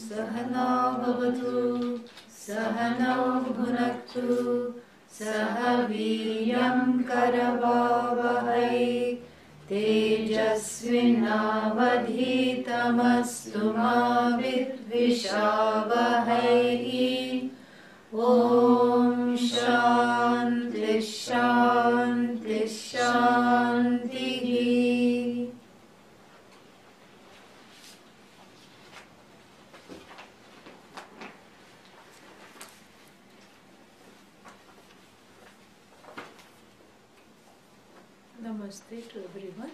Sahana bhavatu, Sahana bhunaktu, Sahaviryam karavavahai, Tejasvinavadhitamastu ma vidvishavahai. Om Shanti Shanti Shanti. Namaste to everyone.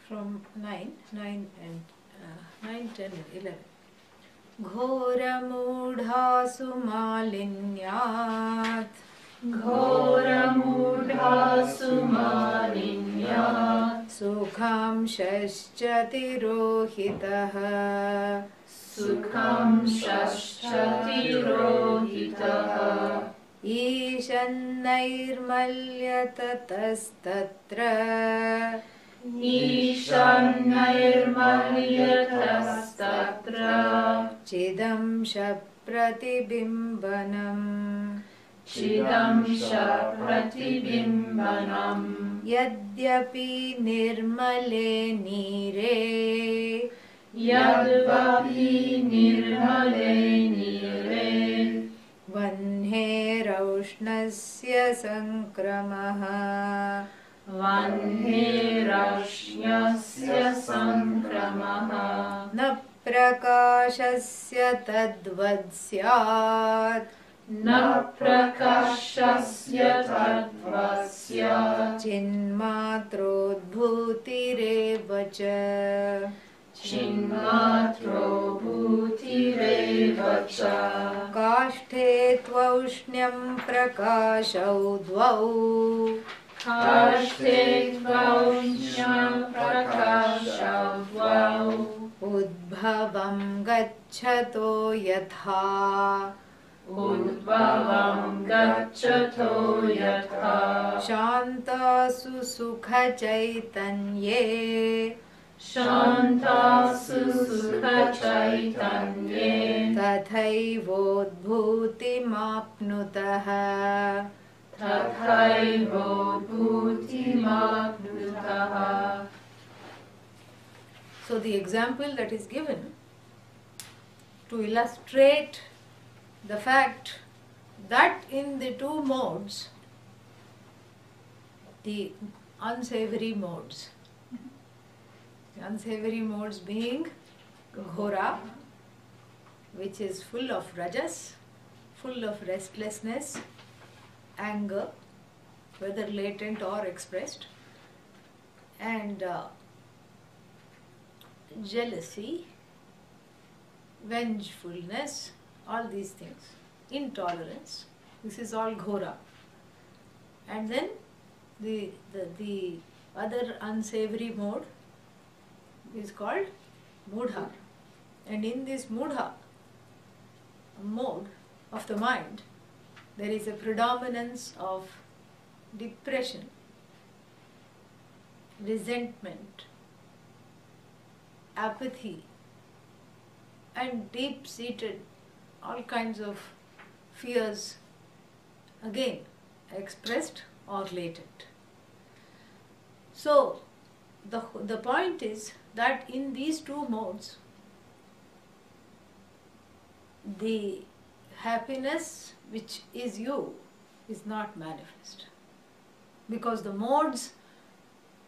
From 9, 10 and 11. Ghora mudha sumalinyat, Ghora mudha sumalinyat, Sukham shashchati rohitaha, Sukham shashchati rohitaha, Ishannairmalyatastatra, Ishannairmalyatastatra, Chidam shapratibimbanam, Chidam shapratibimbanam, Yadyapi nirmale nire, Yadvapi nirmale nire, Vanhe raushnasya sankramaha, Vanhe rashnasya sankramaha, Na prakashasya tadvadsyat, Na prakashasya tadvasya, Chinmatrodbhutirevacha, Chinmatro bhutirevacha, Kashte tvaushnyam prakashau dvau, Kashte tvaushnyam prakashavvau, Udbhavam gacchato yatha, Udbhavam gacchato yatha, Shantasu sukha chaitanye, Shantasu sukha chaitanye, Tathaivodbhutimapnutaha, Tathaivo bhutimapnutaha. So the example that is given to illustrate the fact that in the two modes, the unsavory modes being Ghora, which is full of rajas, full of restlessness, anger, whether latent or expressed, and jealousy, vengefulness, all these things, intolerance, this is all Ghora. And then the other unsavory mode is called Mudha. And in this Mudha mode of the mind, there is a predominance of depression, resentment, apathy, and deep-seated all kinds of fears, again expressed or latent. So the point is that in these two modes, the happiness which is you is not manifest, because the modes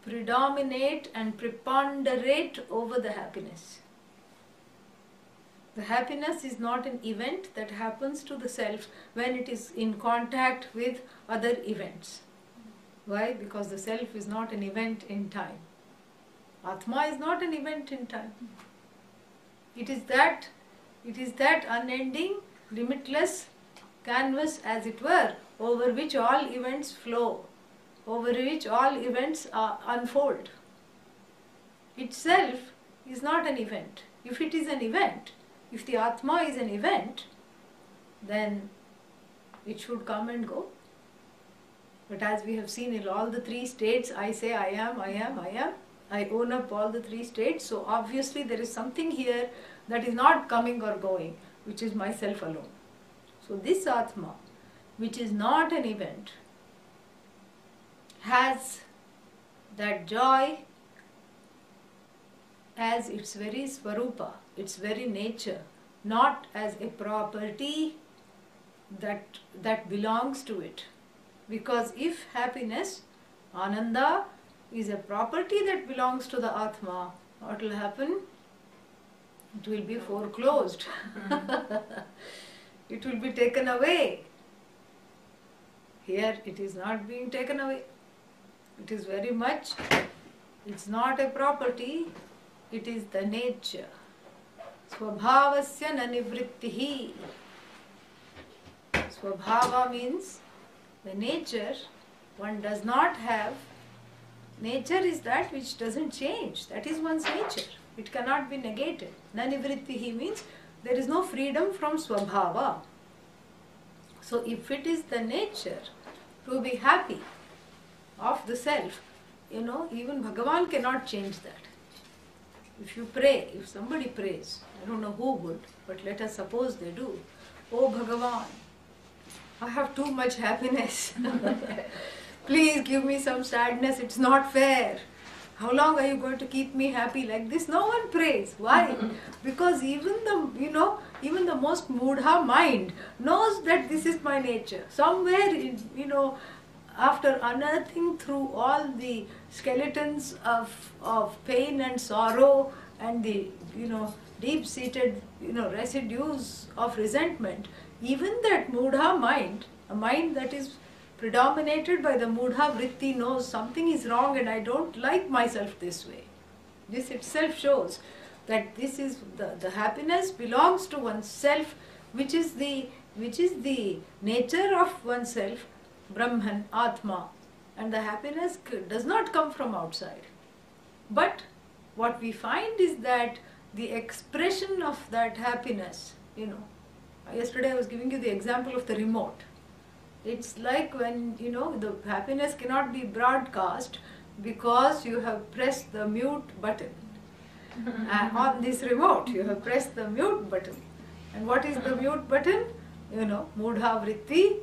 predominate and preponderate over the happiness. The happiness is not an event that happens to the self when it is in contact with other events. Why? Because the self is not an event in time. Atma is not an event in time. It is that unending, limitless canvas, as it were, over which all events flow, over which all events unfold. Itself is not an event. If it is an event, if the Atma is an event, then it should come and go. But as we have seen in all the three states, I say I am, I am, I am. I own up all the three states. So obviously there is something here that is not coming or going, which is myself alone. So this Atma, which is not an event, has that joy as its very Swarupa, its very nature, not as a property that belongs to it. Because if happiness, Ananda, is a property that belongs to the Atma, what will happen? It will be foreclosed. It will be taken away. Here it is not being taken away. It is very much, it's not a property, it is the nature. Swabhavasya na nivrittihi. Swabhava means the nature. One does not have. Nature is that which doesn't change. That is one's nature. It cannot be negated. Na nivrittihi means there is no freedom from swabhava. So if it is the nature to be happy of the self, even Bhagavan cannot change that. If you pray, if somebody prays, I don't know who would, but let us suppose they do. Oh Bhagavan, I have too much happiness. Please give me some sadness. It's not fair. How long are you going to keep me happy like this? No one prays. Why? Because even the most mudha mind knows that this is my nature. Somewhere, after unearthing through all the skeletons of pain and sorrow and the deep-seated residues of resentment, even that mudha mind, a mind that is predominated by the mudha vritti, knows something is wrong and I don't like myself this way. This itself shows that this is the happiness belongs to oneself, which is the nature of oneself, Brahman, Atma, and the happiness does not come from outside. But what we find is that the expression of that happiness, yesterday I was giving you the example of the remote. It's like when, the happiness cannot be broadcast because you have pressed the mute button. On this remote, you have pressed the mute button. And what is the mute button? Mudha vritti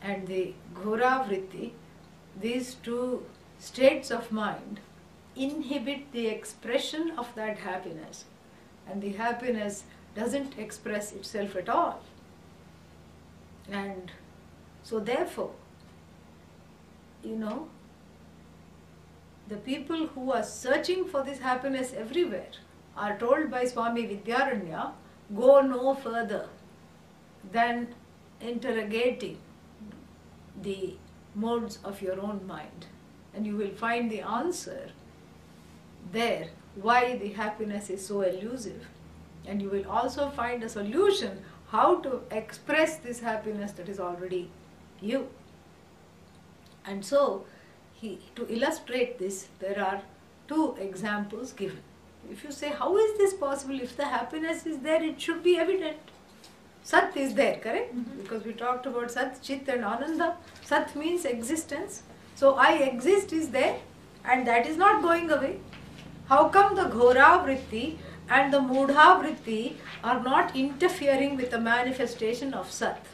and the ghora vritti, these two states of mind inhibit the expression of that happiness. And the happiness doesn't express itself at all. And so therefore, the people who are searching for this happiness everywhere are told by Swami Vidyaranya, go no further than interrogating the modes of your own mind. And you will find the answer there, why the happiness is so elusive. And you will also find a solution how to express this happiness that is already you. And so, to illustrate this, there are two examples given. If you say, how is this possible? If the happiness is there, it should be evident. Sat is there, correct? Because we talked about Sat, Chit and Ananda. Sat means existence. So I exist is there and that is not going away. How come the ghora vritti and the mudha vritti are not interfering with the manifestation of Sat?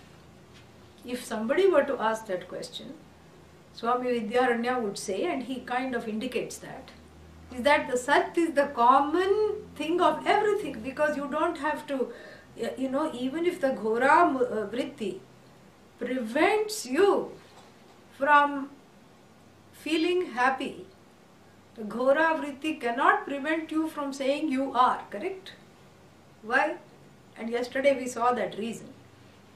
If somebody were to ask that question, Swami Vidyaranya would say, and he kind of indicates that, is that the Sat is the common thing of everything, because you don't have to, even if the ghora vritti prevents you from feeling happy, the ghora vritti cannot prevent you from saying you are, correct? Why? And yesterday we saw that reason.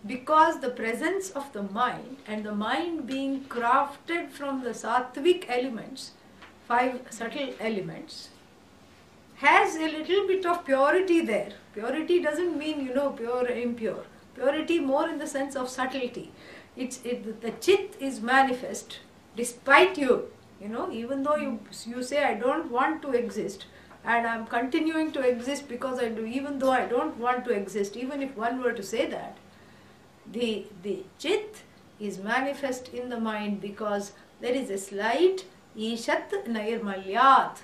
Because the presence of the mind and the mind being crafted from the sattvic elements, 5 subtle elements, has a little bit of purity there. Purity doesn't mean, pure or impure. Purity more in the sense of subtlety. The chit is manifest despite you. Even though you say, I don't want to exist, and I'm continuing to exist because I do, even though I don't want to exist, even if one were to say that, the chit is manifest in the mind because there is a slight Ishat Nairmalyat.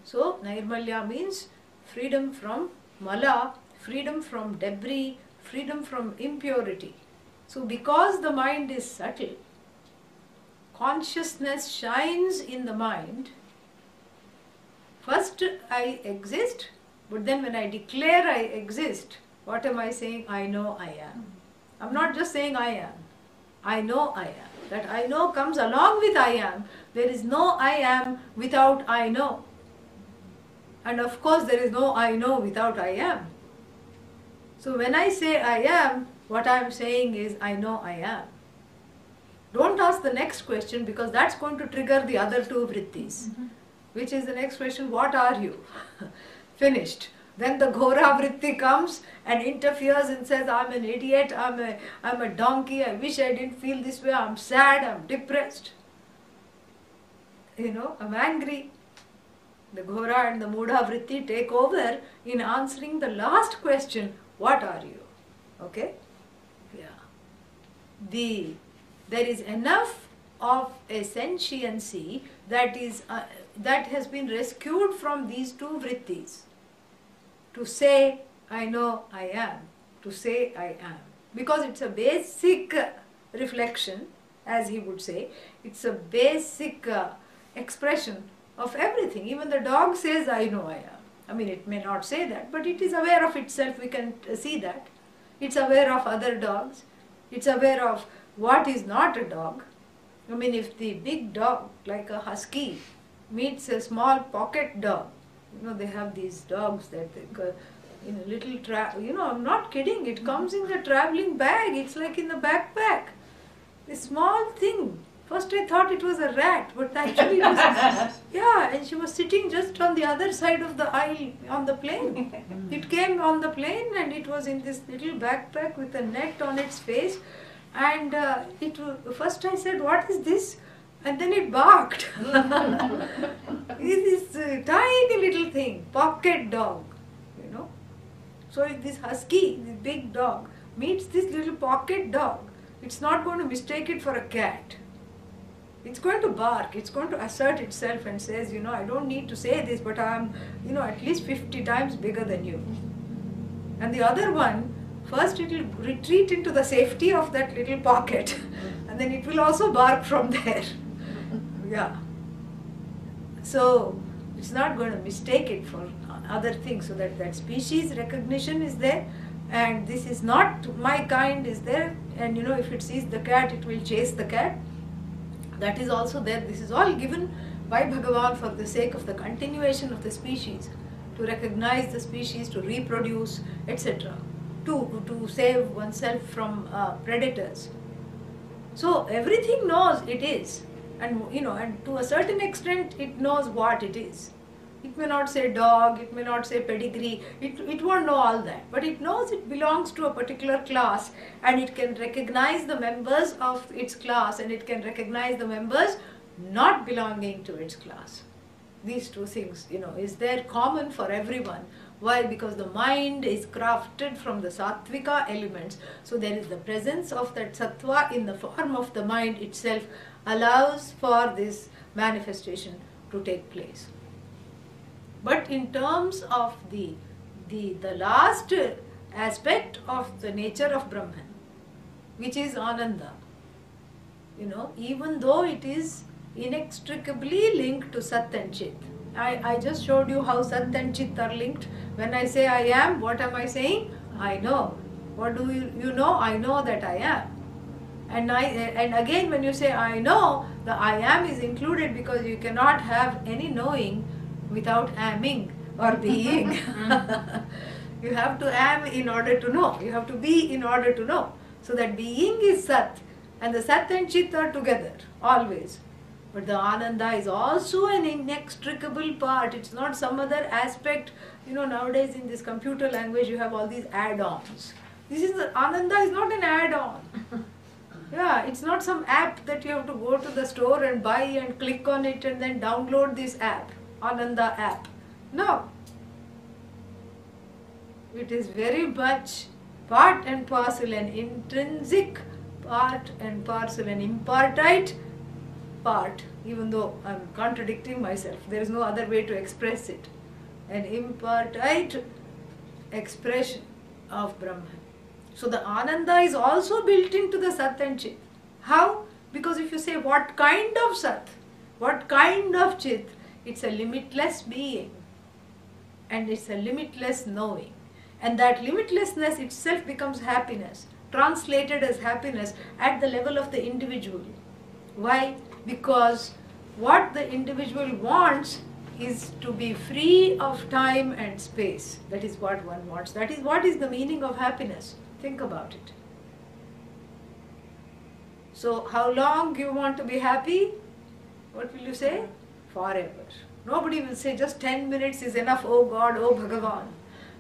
So Nairmalya means freedom from mala, freedom from debris, freedom from impurity. So because the mind is subtle, consciousness shines in the mind. First I exist, but then when I declare I exist, what am I saying? I know I am. I'm not just saying I am. I know I am. That I know comes along with I am. There is no I am without I know. And of course there is no I know without I am. So when I say I am, what I am saying is I know I am. Don't ask the next question, because that's going to trigger the other two vrittis. Which is the next question, what are you? Finished. Then the Ghora vritti comes and interferes and says, I'm an idiot, I'm a donkey, I wish I didn't feel this way, I'm sad, I'm depressed. I'm angry. The Ghora and the Mudha vritti take over in answering the last question, what are you? Okay? Yeah. There is enough of a sentiency that has been rescued from these two vrittis. To say, I know I am. To say, I am. Because it's a basic reflection, as he would say. It's a basic expression of everything. Even the dog says, I know I am. I mean, it may not say that, but it is aware of itself. We can see that. It's aware of other dogs. It's aware of what is not a dog. I mean, if the big dog, like a husky, meets a small pocket dog, they have these dogs that in a little I'm not kidding, it comes in the traveling bag, it's like in the backpack. A small thing. First I thought it was a rat, but actually it was, yeah, and she was sitting just on the other side of the aisle on the plane. It came on the plane and it was in this little backpack with a net on its face, and first I said, what is this? And then it barked. It's this tiny little thing, pocket dog, So if this husky, this big dog, meets this little pocket dog, it's not going to mistake it for a cat. It's going to bark, it's going to assert itself and says, I don't need to say this, but I'm, at least 50 times bigger than you. And the other one, first it will retreat into the safety of that little pocket, and then it will also bark from there. Yeah. So it's not going to mistake it for other things, so that species recognition is there, and this is not my kind is there, and if it sees the cat, it will chase the cat. That is also there. This is all given by Bhagavan for the sake of the continuation of the species, to recognize the species, to reproduce, etc., to save oneself from predators. So everything knows it is. And and to a certain extent it knows what it is. It may not say dog, it may not say pedigree, it won't know all that, but it knows it belongs to a particular class, and it can recognize the members of its class, and it can recognize the members not belonging to its class. These two things, is there common for everyone. Why? Because the mind is crafted from the sattvika elements, so there is the presence of that sattva in the form of the mind itself, allows for this manifestation to take place. But in terms of the last aspect of the nature of Brahman, which is Ananda, even though it is inextricably linked to Sat and Chit. I just showed you how Sat and Chit are linked. When I say I am, what am I saying? I know. What do you know? I know that I am. And again, when you say I know, the I am is included, because you cannot have any knowing without amming or being. You have to am in order to know. You have to be in order to know. So that being is Sat, and the Sat and Chit are together always. But the Ananda is also an inextricable part. It's not some other aspect. Nowadays in this computer language you have all these add-ons. Ananda is not an add-on. Yeah, it's not some app that you have to go to the store and buy and click on it and then download this app, Ananda app. No. It is very much part and parcel, an intrinsic part and parcel, an impartite impart, even though I'm contradicting myself, there is no other way to express it, an impartite expression of Brahman. So the Ananda is also built into the Sat and Chit. How? Because if you say what kind of Sat, what kind of Chit, it's a limitless being and it's a limitless knowing. And that limitlessness itself becomes happiness, translated as happiness at the level of the individual. Why? Because what the individual wants is to be free of time and space. That is what one wants. That is what is the meaning of happiness. Think about it. So how long you want to be happy? What will you say? Forever. Nobody will say just 10 minutes is enough, oh God, oh Bhagavan.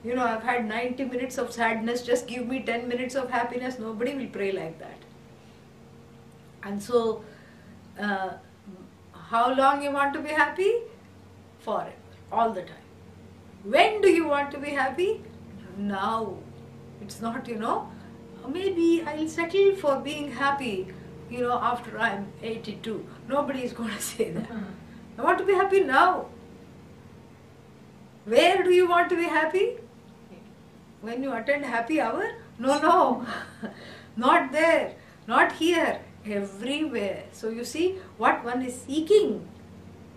You know, I've had 90 minutes of sadness, just give me 10 minutes of happiness. Nobody will pray like that. And so, how long you want to be happy? Forever, all the time. When do you want to be happy? Now. It's not, maybe I'll settle for being happy, after I'm 82. Nobody is going to say that. I want to be happy now. Where do you want to be happy? When you attend happy hour? No. Not there, not here, everywhere. So you see what one is seeking.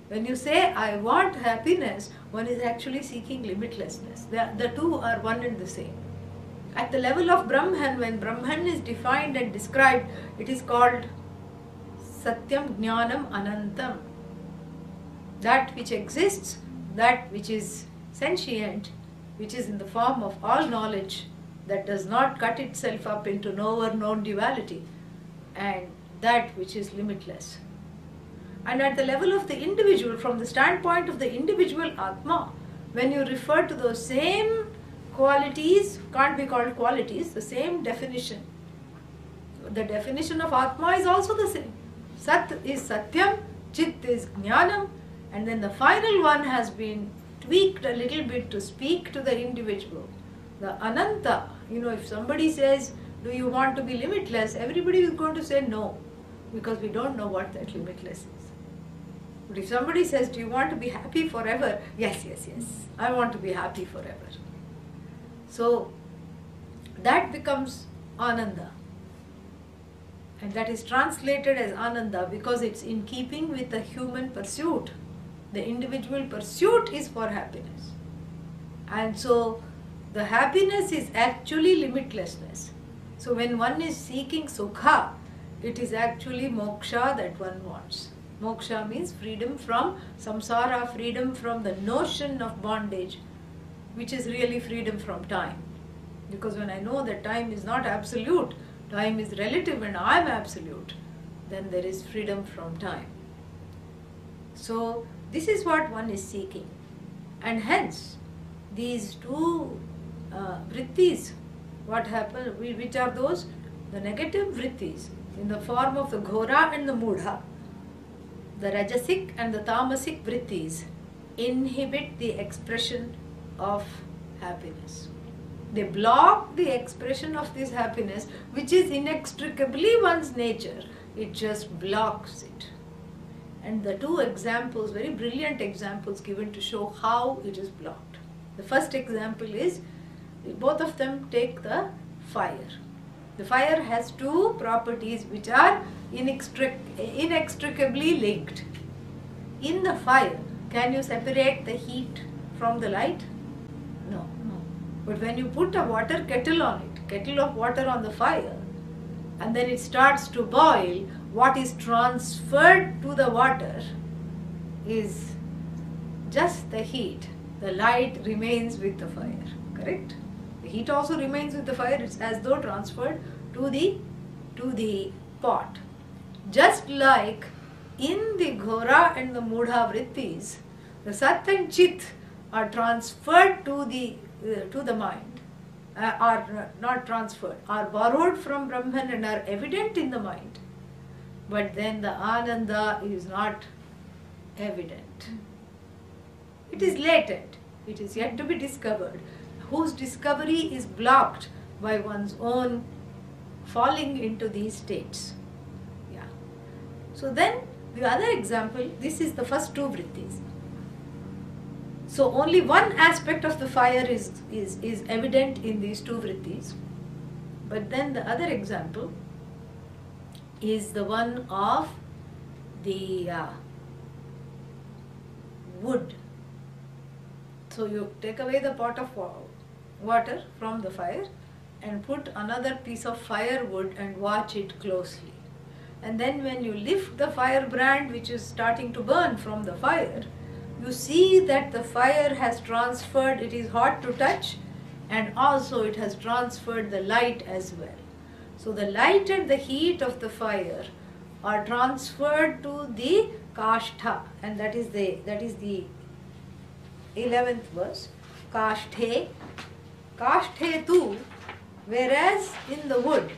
When you say, I want happiness, one is actually seeking limitlessness. The two are one and the same. At the level of Brahman, when Brahman is defined and described, it is called Satyam Jnanam Anantam. That which exists, that which is sentient, which is in the form of all knowledge, that does not cut itself up into knower known duality, and that which is limitless. And at the level of the individual, from the standpoint of the individual Atma, when you refer to those same qualities, can't be called qualities, the same definition. The definition of Atma is also the same. Sat is Satyam, Chit is Jnanam, and then the final one has been tweaked a little bit to speak to the individual. The Ananta, if somebody says, do you want to be limitless? Everybody is going to say no, because we don't know what that limitless is. But if somebody says, do you want to be happy forever? Yes, I want to be happy forever. So that becomes Ananda. And that is translated as Ananda because it's in keeping with the human pursuit. The individual pursuit is for happiness. And so the happiness is actually limitlessness. So when one is seeking sukha, it is actually moksha that one wants. Moksha means freedom from samsara, freedom from the notion of bondage, which is really freedom from time. Because when I know that time is not absolute, time is relative and I am absolute, then there is freedom from time. So this is what one is seeking. And hence, these two vrittis, what happen? Which are those? The negative vrittis in the form of the ghora and the mudha. The rajasic and the tamasic vrittis inhibit the expression of happiness. They block the expression of this happiness, which is inextricably one's nature. It just blocks it. And the two examples, very brilliant examples given to show how it is blocked. The first example is, both of them take the fire. The fire has two properties which are inextricably linked. In the fire, can you separate the heat from the light? No. But when you put a water kettle on it, kettle of water on the fire, and then it starts to boil, what is transferred to the water is just the heat. The light remains with the fire, correct? The heat also remains with the fire. It's as though transferred to the pot. Just like in the ghora and the mudha vrittis, the sat and chit are transferred to the mind, are not transferred, are borrowed from Brahman and are evident in the mind. But then the Ananda is not evident. It is latent. It is yet to be discovered, whose discovery is blocked by one's own falling into these states. Yeah. So then The other example, this is the first two vrittis. So only one aspect of the fire is evident in these two vrittis. But then the other example is the one of the wood. So you take away the pot of water from the fire and put another piece of firewood and watch it closely. And then when you lift the firebrand which is starting to burn from the fire, you see that the fire has transferred, it is hot to touch, and also it has transferred the light as well. So the light and the heat of the fire are transferred to the kashtha, and that is the 11th verse. Kashthe tu, whereas in the wood,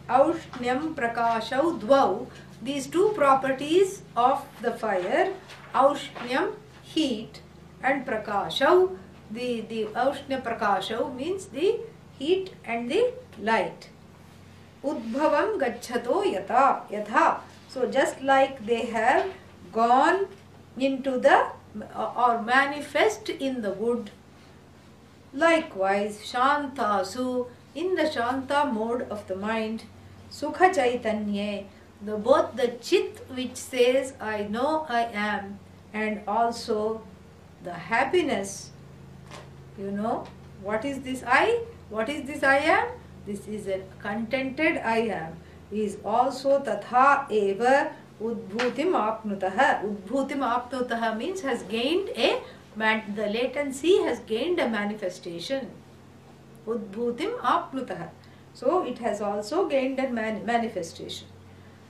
aushnyam prakashau dvau, these two properties of the fire, aushnyam heat and prakashau, the aushnya prakashau means the heat and the light. Udbhavam gacchato yatha. So just like they have gone into the or manifest in the wood, likewise shantasu, in the shanta mode of the mind, sukha chaitanya, both the chit which says I know I am, and also the happiness. You know, what is this I? What is this I am? This is a contented I am. Is also tatha eva udbhutim apnutaha. Udbhutim apnutaha means has gained the latency has gained a manifestation. Udbhutim apnutaha. So it has also gained a manifestation.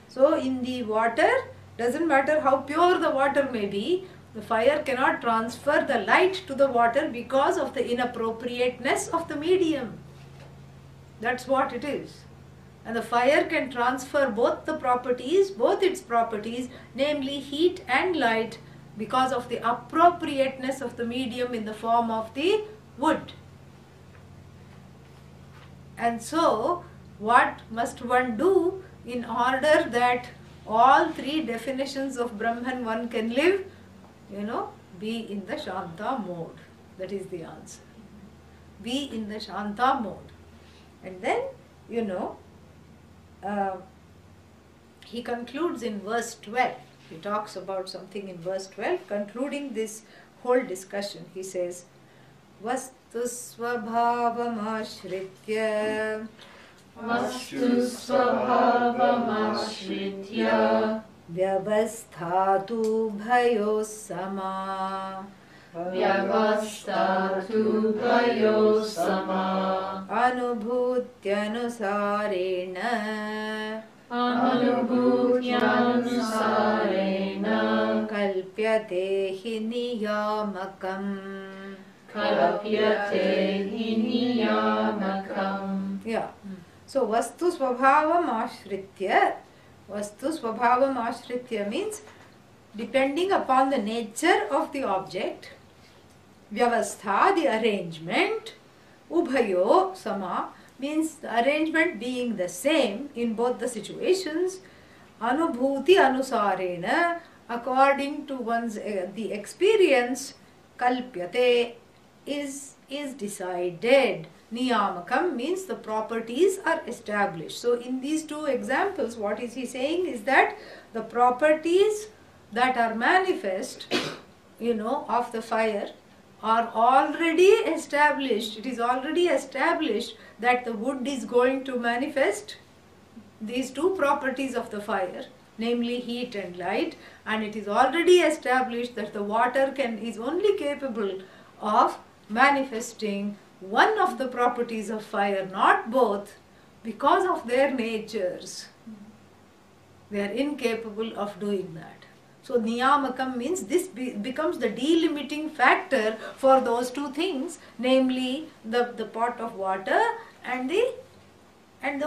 So in the water, doesn't matter how pure the water may be, the fire cannot transfer the light to the water because of the inappropriateness of the medium. That's what it is. And the fire can transfer both its properties, namely heat and light, because of the appropriateness of the medium in the form of the wood. And so, what must one do in order that all three definitions of Brahman one can live? Be in the Shanta mode. That is the answer. Be in the Shanta mode. And then, he concludes in verse 12. He talks about something in verse 12, concluding this whole discussion. He says, Vastu svabhavam ashritya vyavasthatu bhayo sama anubhutyanusarena kalpyate hi niyamakam. Yeah. So vastu svabhavam ashritya means depending upon the nature of the object, vyavastha, the arrangement, ubhayo sama means the arrangement being the same in both the situations, anubhuti anusarena, according to one's the experience, kalpyate is decided. Niyamakam means the properties are established. So in these two examples, what is he saying is that the properties that are manifest, of the fire are already established. It is already established that the wood is going to manifest these two properties of the fire, namely heat and light, and it is already established that the water is only capable of manifesting one of the properties of fire, not both, because of their natures. They are incapable of doing that. So niyamakam means this becomes the delimiting factor for those two things, namely the pot of water and the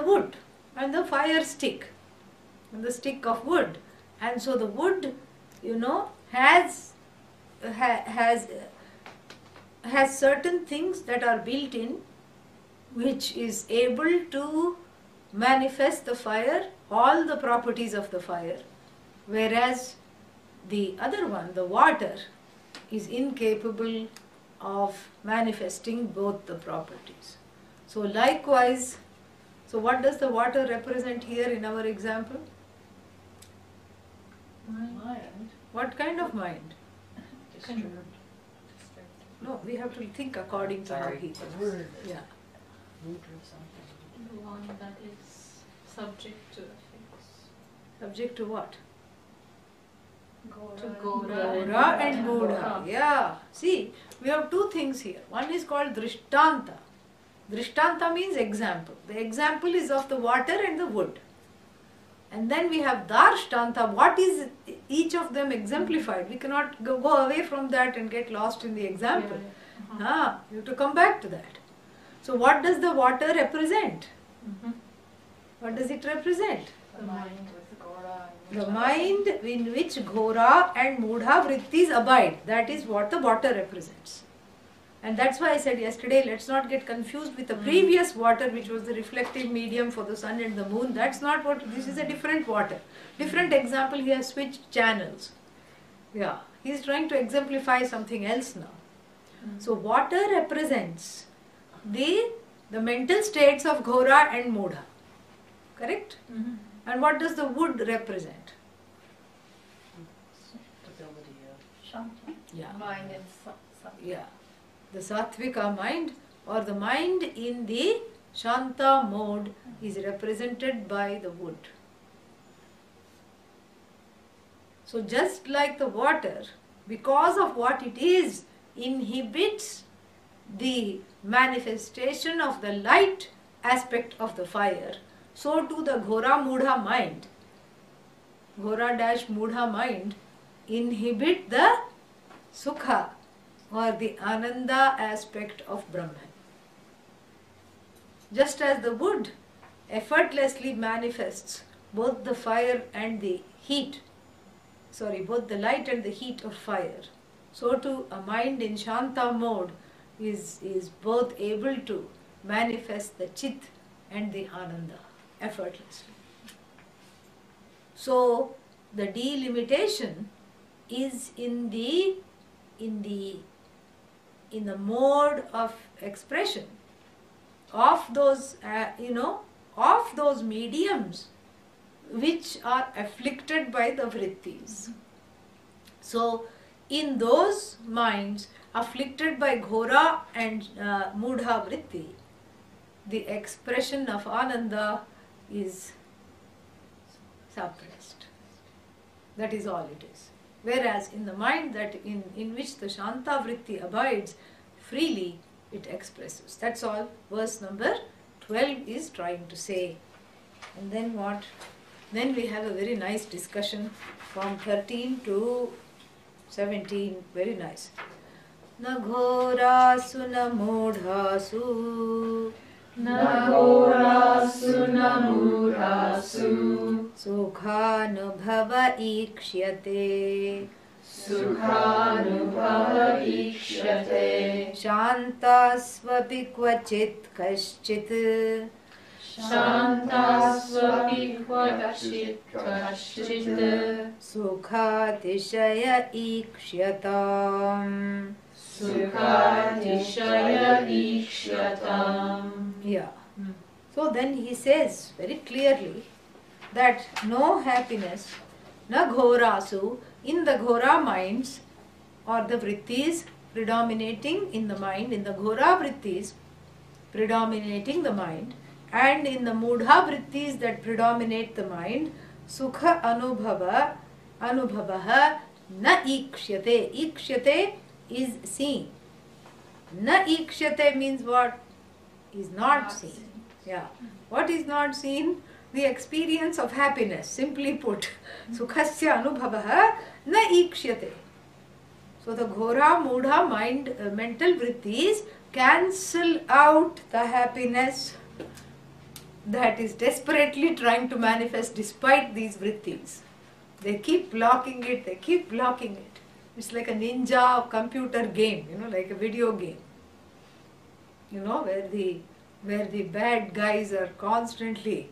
wood and the fire stick and the stick of wood. And so the wood, has certain things that are built in, which is able to manifest the fire, all the properties of the fire. whereas the other one, the water, is incapable of manifesting both the properties. So likewise, so what does the water represent here in our example? Mind. What kind of mind? Disturbed. No, we have to think according to how he thinks. Yeah. The one that is subject to effects. Subject to what? To Gora and Mudha. Yeah. See, we have two things here. One is called Drishtanta. Drishtanta means example. The example is of the water and the wood. And then we have Darshtanta. What is each of them exemplified? We cannot go away from that and get lost in the example. You have to come back to that. So what does the water represent? What does it represent? The mind with Gora and The mind in which Ghora and Mudha vrittis abide. That is what the water represents. And that's why I said yesterday, let's not get confused with the previous water, which was the reflective medium for the sun and the moon. That's not what, this is a different water. Different example, he has switched channels. Yeah, he is trying to exemplify something else now. So water represents the mental states of Ghora and Mudha. Correct? And what does the wood represent? stability of Shanti. Yeah. Mind and Yeah. The Sattvika mind or the mind in the Shanta mode is represented by the wood. So just like the water, because of what it is, inhibits the manifestation of the light aspect of the fire, so too the Ghora Mudha mind, Ghora-Mudha mind, inhibit the Sukha or the Ananda aspect of Brahman. Just as the wood effortlessly manifests both the fire and the heat, both the light and the heat of fire, so too a mind in Shanta mode is both able to manifest the Chit and the Ananda effortlessly. So the delimitation is in the mode of expression of those of those mediums which are afflicted by the vrittis. So in those minds afflicted by Ghora and Mudha vritti, the expression of Ananda is suppressed. That is all it is. Whereas in the mind that in which the Shanta vritti abides, freely it expresses. That's all verse number 12 is trying to say. And then what? Then we have a very nice discussion from 13 to 17. Very nice. Na ghorasu na mudhasu, Na ghorasu na mudhasu, sukhanubhava ikshyate, sukhanubhava ikshate, shantasvapi kvachit kaschit, shantasvapi kvachit kaschit, sukhatishaya ikshyatam. Sukhatishaya ikshyatam. Yeah. So then he says very clearly that no happiness, na ghorasu, in the ghora minds or the vrittis predominating in the mind, in the ghora vrittis predominating the mind, and in the mudha vrittis that predominate the mind, sukha anubhavaha na ikshyate. Ikshyate is seen. Na ikshyate means what? Is not seen. Yeah. What is not seen? The experience of happiness. Simply put, sukhasya anubhavaha na ikshyate. So the ghora mudha mind, mental vrittis cancel out the happiness that is desperately trying to manifest despite these vrittis. They keep blocking it, they keep blocking it. It's like a ninja computer game, like a video game. Where the bad guys are constantly,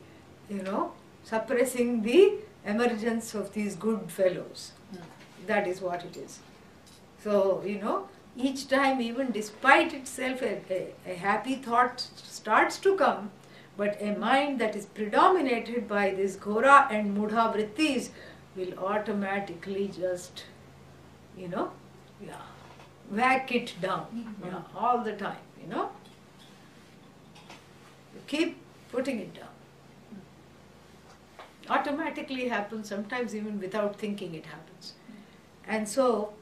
suppressing the emergence of these good fellows. That is what it is. So, each time, even despite itself, a happy thought starts to come, but a mind that is predominated by this ghora and mudha vrittis will automatically just, whack it down, all the time, You keep putting it down. Automatically happens, sometimes even without thinking it happens. And so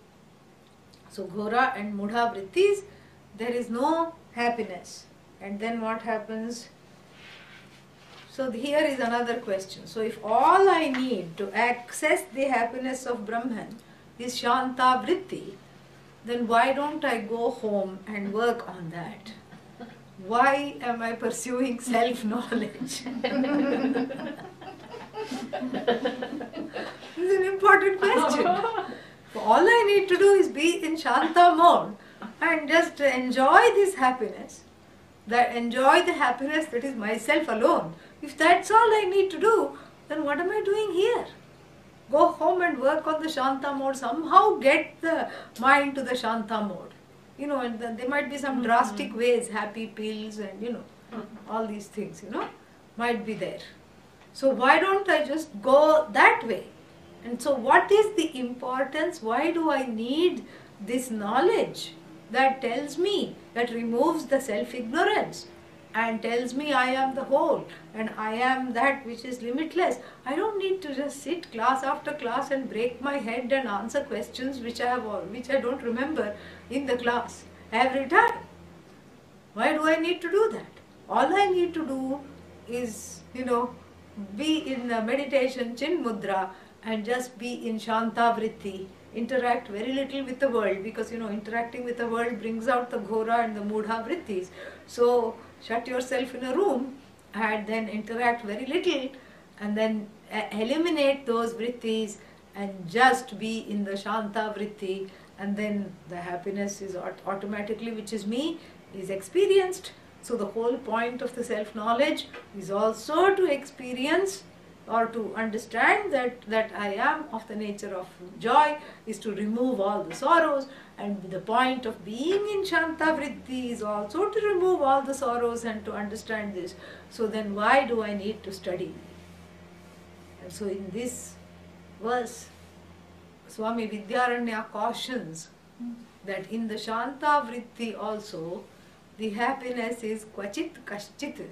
ghora and mudha vrittis, there is no happiness. And then what happens? So here is another question. So if all I need to access the happiness of Brahman is Shanta Vritti, then why don't I go home and work on that? Why am I pursuing self-knowledge? This is an important question. All I need to do is be in Shanta mode and just enjoy this happiness. Enjoy the happiness that is myself alone. If that's all I need to do, then what am I doing here? Go home and work on the Shanta mode. Somehow get the mind to the Shanta mode. And there might be some drastic ways, happy pills and all these things, might be there. So why don't I just go that way? And so what is the importance? Why do I need this knowledge that tells me, that removes the self-ignorance and tells me I am the whole and I am that which is limitless? I don't need to just sit class after class and break my head and answer questions which I don't remember in the class every time. Why do I need to do that? All I need to do is, be in the meditation Chin Mudra and just be in Shanta Vritti. Interact very little with the world, because interacting with the world brings out the ghora and the mudha vrittis. So shut yourself in a room and then interact very little and then eliminate those vrittis and just be in the Shanta Vritti, and then the happiness is automatically, which is me, is experienced. So the whole point of the self-knowledge is also to experience or to understand that I am of the nature of joy, is to remove all the sorrows, and the point of being in Shanta Vritti is also to remove all the sorrows and to understand this. So then why do I need to study? And so in this verse, Swami Vidyaranya cautions that in the Shanta Vritti also, the happiness is kvachit kaschit.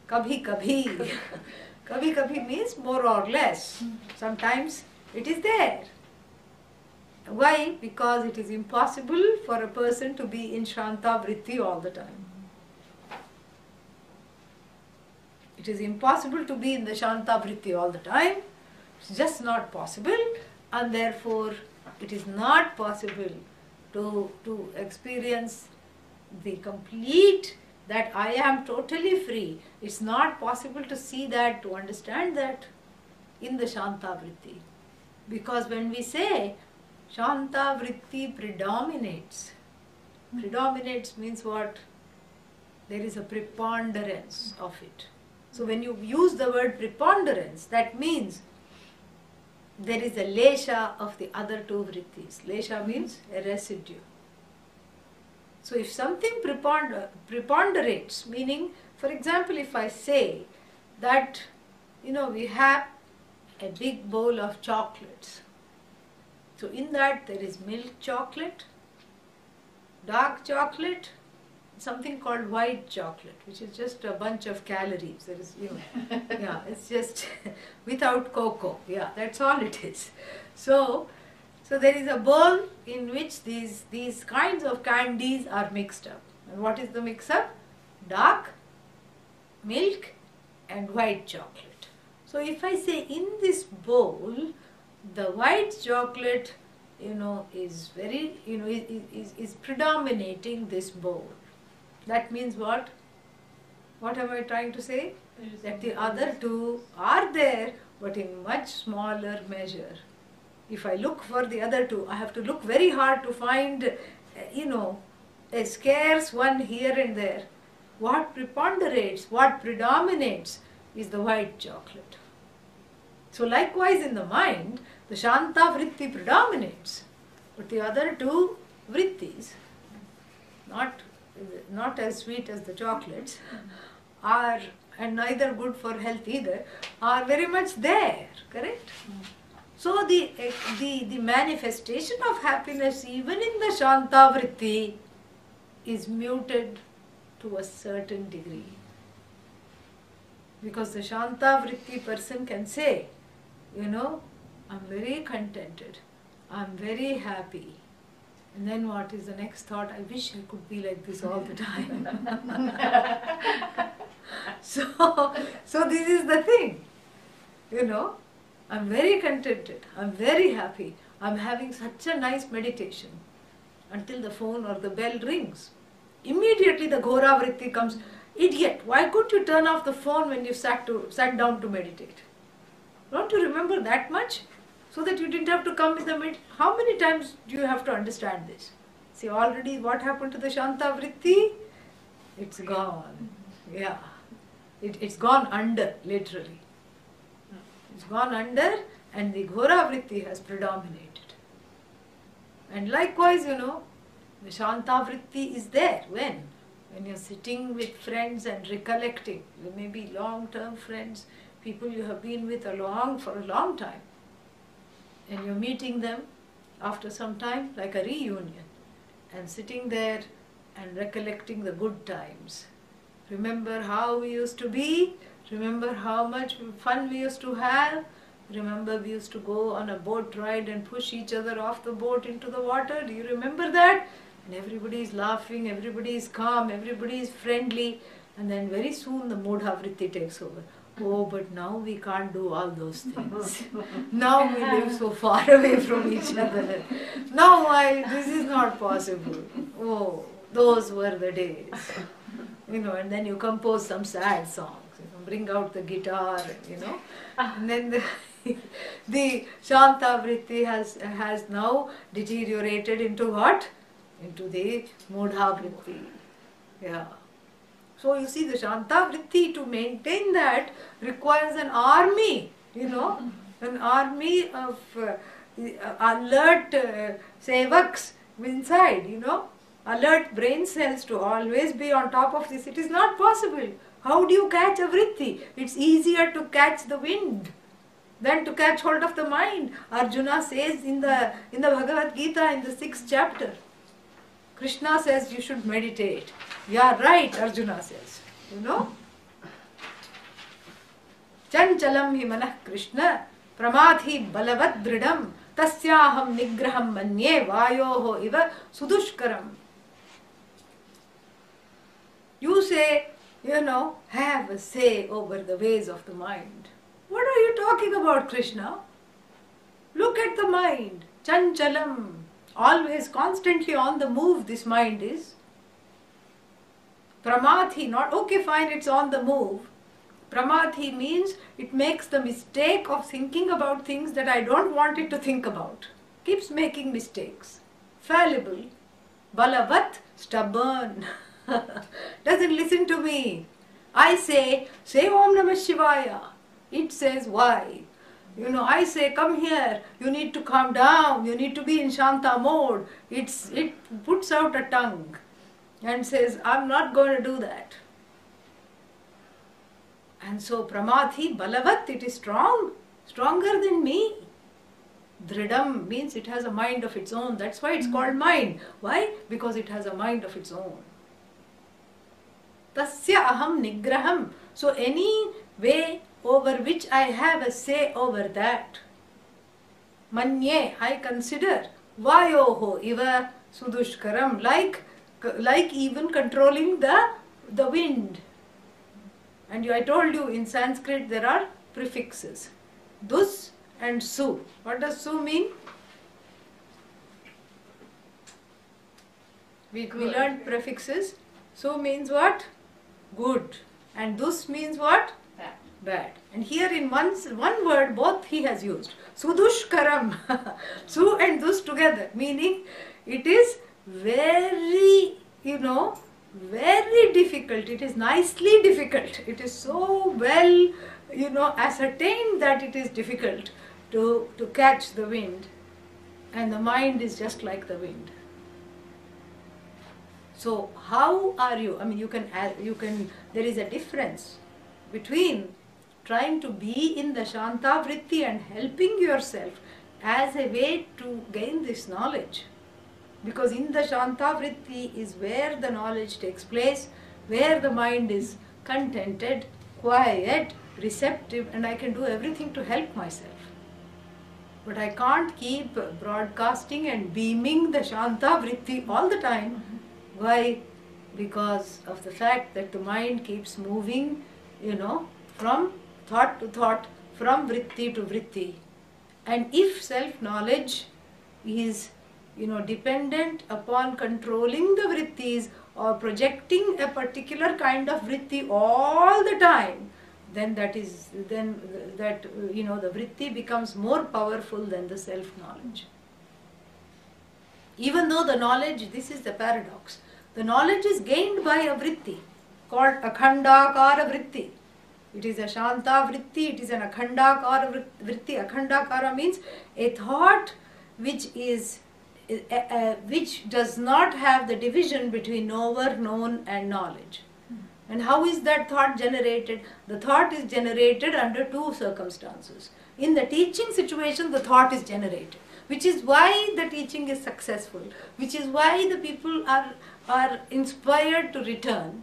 Kabhi kabhi. Kabhi kabhi means more or less. Sometimes it is there. Why? Because it is impossible for a person to be in Shanta Vritti all the time. It is impossible to be in the Shanta Vritti all the time. It's just not possible, and therefore it is not possible to experience the complete, that I am totally free. It's not possible to see that, to understand that in the Shanta Vritti. Because when we say Shanta Vritti predominates means what? There is a preponderance of it. So when you use the word preponderance, that means there is a lesha of the other two vrittis. Lesha means a residue. So if something preponderates, meaning, for example, if I say that, we have a big bowl of chocolates. So in that there is milk chocolate, dark chocolate, something called white chocolate, which is just a bunch of calories. There is, it's just without cocoa. Yeah, that's all it is. So there is a bowl in which these kinds of candies are mixed up. And what is the mix-up? Dark, milk and white chocolate. So if I say in this bowl, the white chocolate, is very, is predominating this bowl. That means what? What am I trying to say? That the other two are there, but in much smaller measure. If I look for the other two, I have to look very hard to find, a scarce one here and there. What preponderates, what predominates is the white chocolate. So likewise in the mind, the Shanta vritti predominates. But the other two vrittis, not as sweet as the chocolates, are, and neither good for health either, are very much there, correct? So the manifestation of happiness even in the Shanta vritti is muted to a certain degree. Because the Shanta vritti person can say, I'm very contented, I'm very happy. And then what is the next thought? I wish I could be like this all the time. So this is the thing, I'm very contented, I'm very happy, I'm having such a nice meditation until the phone or the bell rings. Immediately the Ghora vritti comes, idiot, why couldn't you turn off the phone when you sat down to meditate? Don't you remember that much? So that you didn't have to come with the meditation. How many times do you have to understand this? See, already what happened to the Shanta vritti? It's gone. Yeah. It's gone under, literally. It's gone under and the Ghora vritti has predominated. And likewise, the Shanta vritti is there. When you're sitting with friends and recollecting, you may be long-term friends, people you have been with for a long time, and you're meeting them after some time, like a reunion, and sitting there and recollecting the good times. Remember how we used to be, remember how much fun we used to have, remember we used to go on a boat ride and push each other off the boat into the water, do you remember that? And everybody is laughing, everybody is calm, everybody is friendly, and then very soon the Mudha vritti takes over. Oh, but now we can't do all those things. Now we live so far away from each other. Now this is not possible. Oh, those were the days. And then you compose some sad songs, bring out the guitar, and then the Shanta vritti has now deteriorated into what? Into the Mudha vritti. Yeah. So you see, the Shanta vritti, to maintain that, requires an army, an army of alert sevaks inside, alert brain cells to always be on top of this. It is not possible. How do you catch a vritti? It's easier to catch the wind than to catch hold of the mind. Arjuna says in the Bhagavad Gita in the 6th chapter, Krishna says you should meditate. Yeah, right, Arjuna says. Chanchalam hi manah Krishna pramadhi balavat dridam tasyaham nigraham manye vayoho iva sudushkaram. You say, have a say over the ways of the mind. What are you talking about, Krishna? Look at the mind. Chanchalam. Always, constantly on the move, this mind is. Pramadhi, not, okay fine, it's on the move. Pramadhi means it makes the mistake of thinking about things that I don't want it to think about. Keeps making mistakes. Fallible. Balavat, stubborn. Doesn't listen to me. I say Om Namah Shivaya. It says, why? I say, come here, you need to calm down, you need to be in Shanta mode. It puts out a tongue and says, I'm not going to do that. And so Pramadhi, Balavat, it is strong, stronger than me. Dridam means it has a mind of its own. That's why it's called mind. Why? Because it has a mind of its own. Tasya aham nigraham. So any way over which I have a say over that. Manye, I consider. Vayoho iva sudushkaram. Like even controlling the wind. And I told you in Sanskrit there are prefixes. Dus and su. What does su mean? We learned prefixes. Su means what? Good. And dus means what? Bad. And here in one word both he has used. Sudushkaram. Su and dus together. Meaning it is very, very difficult. It is nicely difficult. It is so well, ascertain that it is difficult to catch the wind, and the mind is just like the wind. So how are you? I mean, there is a difference between trying to be in the Shanta Vritti and helping yourself as a way to gain this knowledge. Because in the Shanta Vritti is where the knowledge takes place, where the mind is contented, quiet, receptive, and I can do everything to help myself. But I can't keep broadcasting and beaming the Shanta Vritti all the time. Why? Because of the fact that the mind keeps moving, from thought to thought, from vritti to vritti. And if self-knowledge is, dependent upon controlling the vrittis or projecting a particular kind of vritti all the time, then the vritti becomes more powerful than the self-knowledge. Even though the knowledge, this is the paradox, the knowledge is gained by a vritti called akhandakara vritti. It is a Shanta vritti, it is an akhandakara vritti. Akhandakara means a thought which does not have the division between knower, known and knowledge. And how is that thought generated? The thought is generated under two circumstances. In the teaching situation, the thought is generated, which is why the teaching is successful, which is why the people are inspired to return,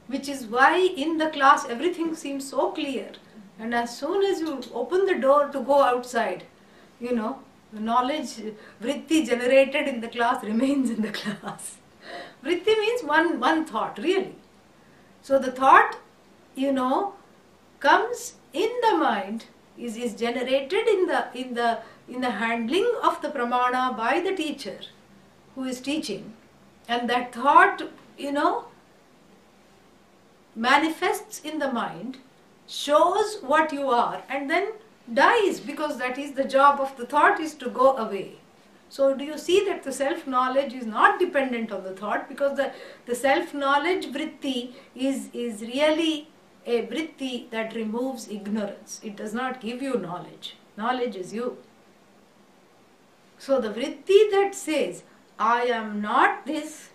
which is why in the class everything seems so clear. And as soon as you open the door to go outside, the knowledge, vritti generated in the class remains in the class. Vritti means one thought, really. So the thought, comes in the mind, is generated in the handling of the pramana by the teacher who is teaching. And that thought, manifests in the mind, shows what you are, and then dies, because that is the job of the thought, is to go away. So do you see that the self-knowledge is not dependent on the thought, because the self-knowledge vritti is really a vritti that removes ignorance. It does not give you knowledge. Knowledge is you. So the vritti that says, I am not this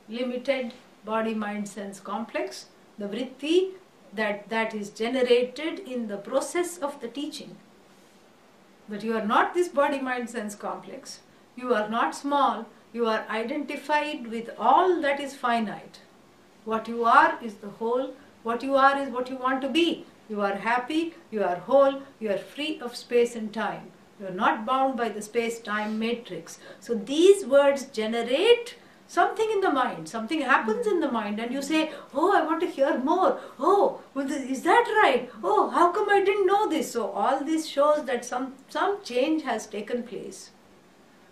limited body, mind, sense complex, the vritti that is generated in the process of the teaching. But you are not this body, mind, sense complex. You are not small. You are identified with all that is finite. What you are is the whole. What you are is what you want to be. You are happy, you are whole, you are free of space and time. You are not bound by the space-time matrix. So these words generate something in the mind. Something happens in the mind and you say, oh, I want to hear more. Oh, well, is that right? Oh, how come I didn't know this? So all this shows that some change has taken place.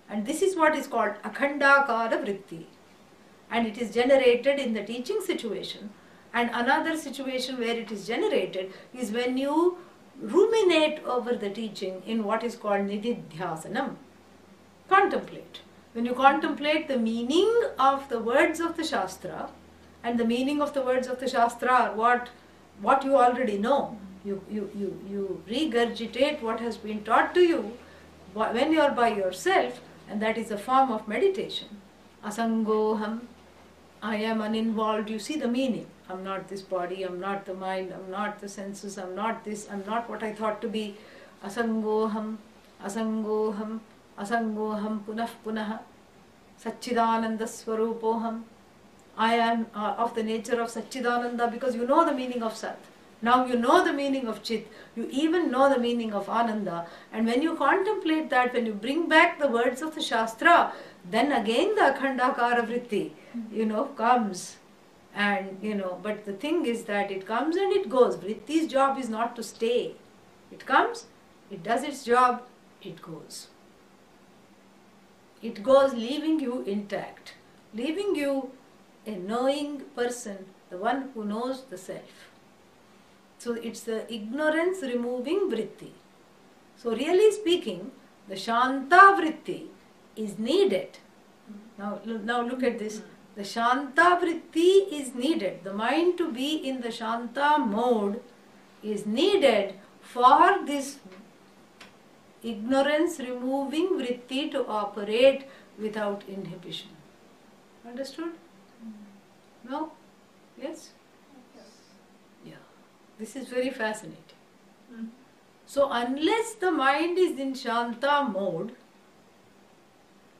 And this is what is called akhandakara vritti. And it is generated in the teaching situation. And another situation where it is generated is when you ruminate over the teaching in what is called nididhyasanam. Contemplate. When you contemplate the meaning of the words of the Shastra, and the meaning of the words of the Shastra are what you already know. You regurgitate what has been taught to you when you are by yourself, and that is a form of meditation. Asangoham, I am uninvolved. You see the meaning. I'm not this body, I'm not the mind, I'm not the senses, I'm not this, I'm not what I thought to be. Asangoham, asangoham, asangoham punah punah, Satchidananda Swarupoham. I am of the nature of Satchidananda, because you know the meaning of Sat. Now you know the meaning of Chit. You even know the meaning of Ananda. And when you contemplate that, when you bring back the words of the Shastra, then again the Akhandakara Vritti, comes. And, but the thing is that it comes and it goes. Vritti's job is not to stay. It comes, it does its job, it goes. It goes leaving you intact, leaving you a knowing person, the one who knows the self. So it's the ignorance removing vritti. So really speaking, the Shanta vritti is needed. Now look at this. The Shanta vritti is needed. The mind to be in the Shanta mode is needed for this ignorance removing vritti to operate without inhibition. Understood? No? Yes? Yeah. This is very fascinating. So unless the mind is in Shanta mode,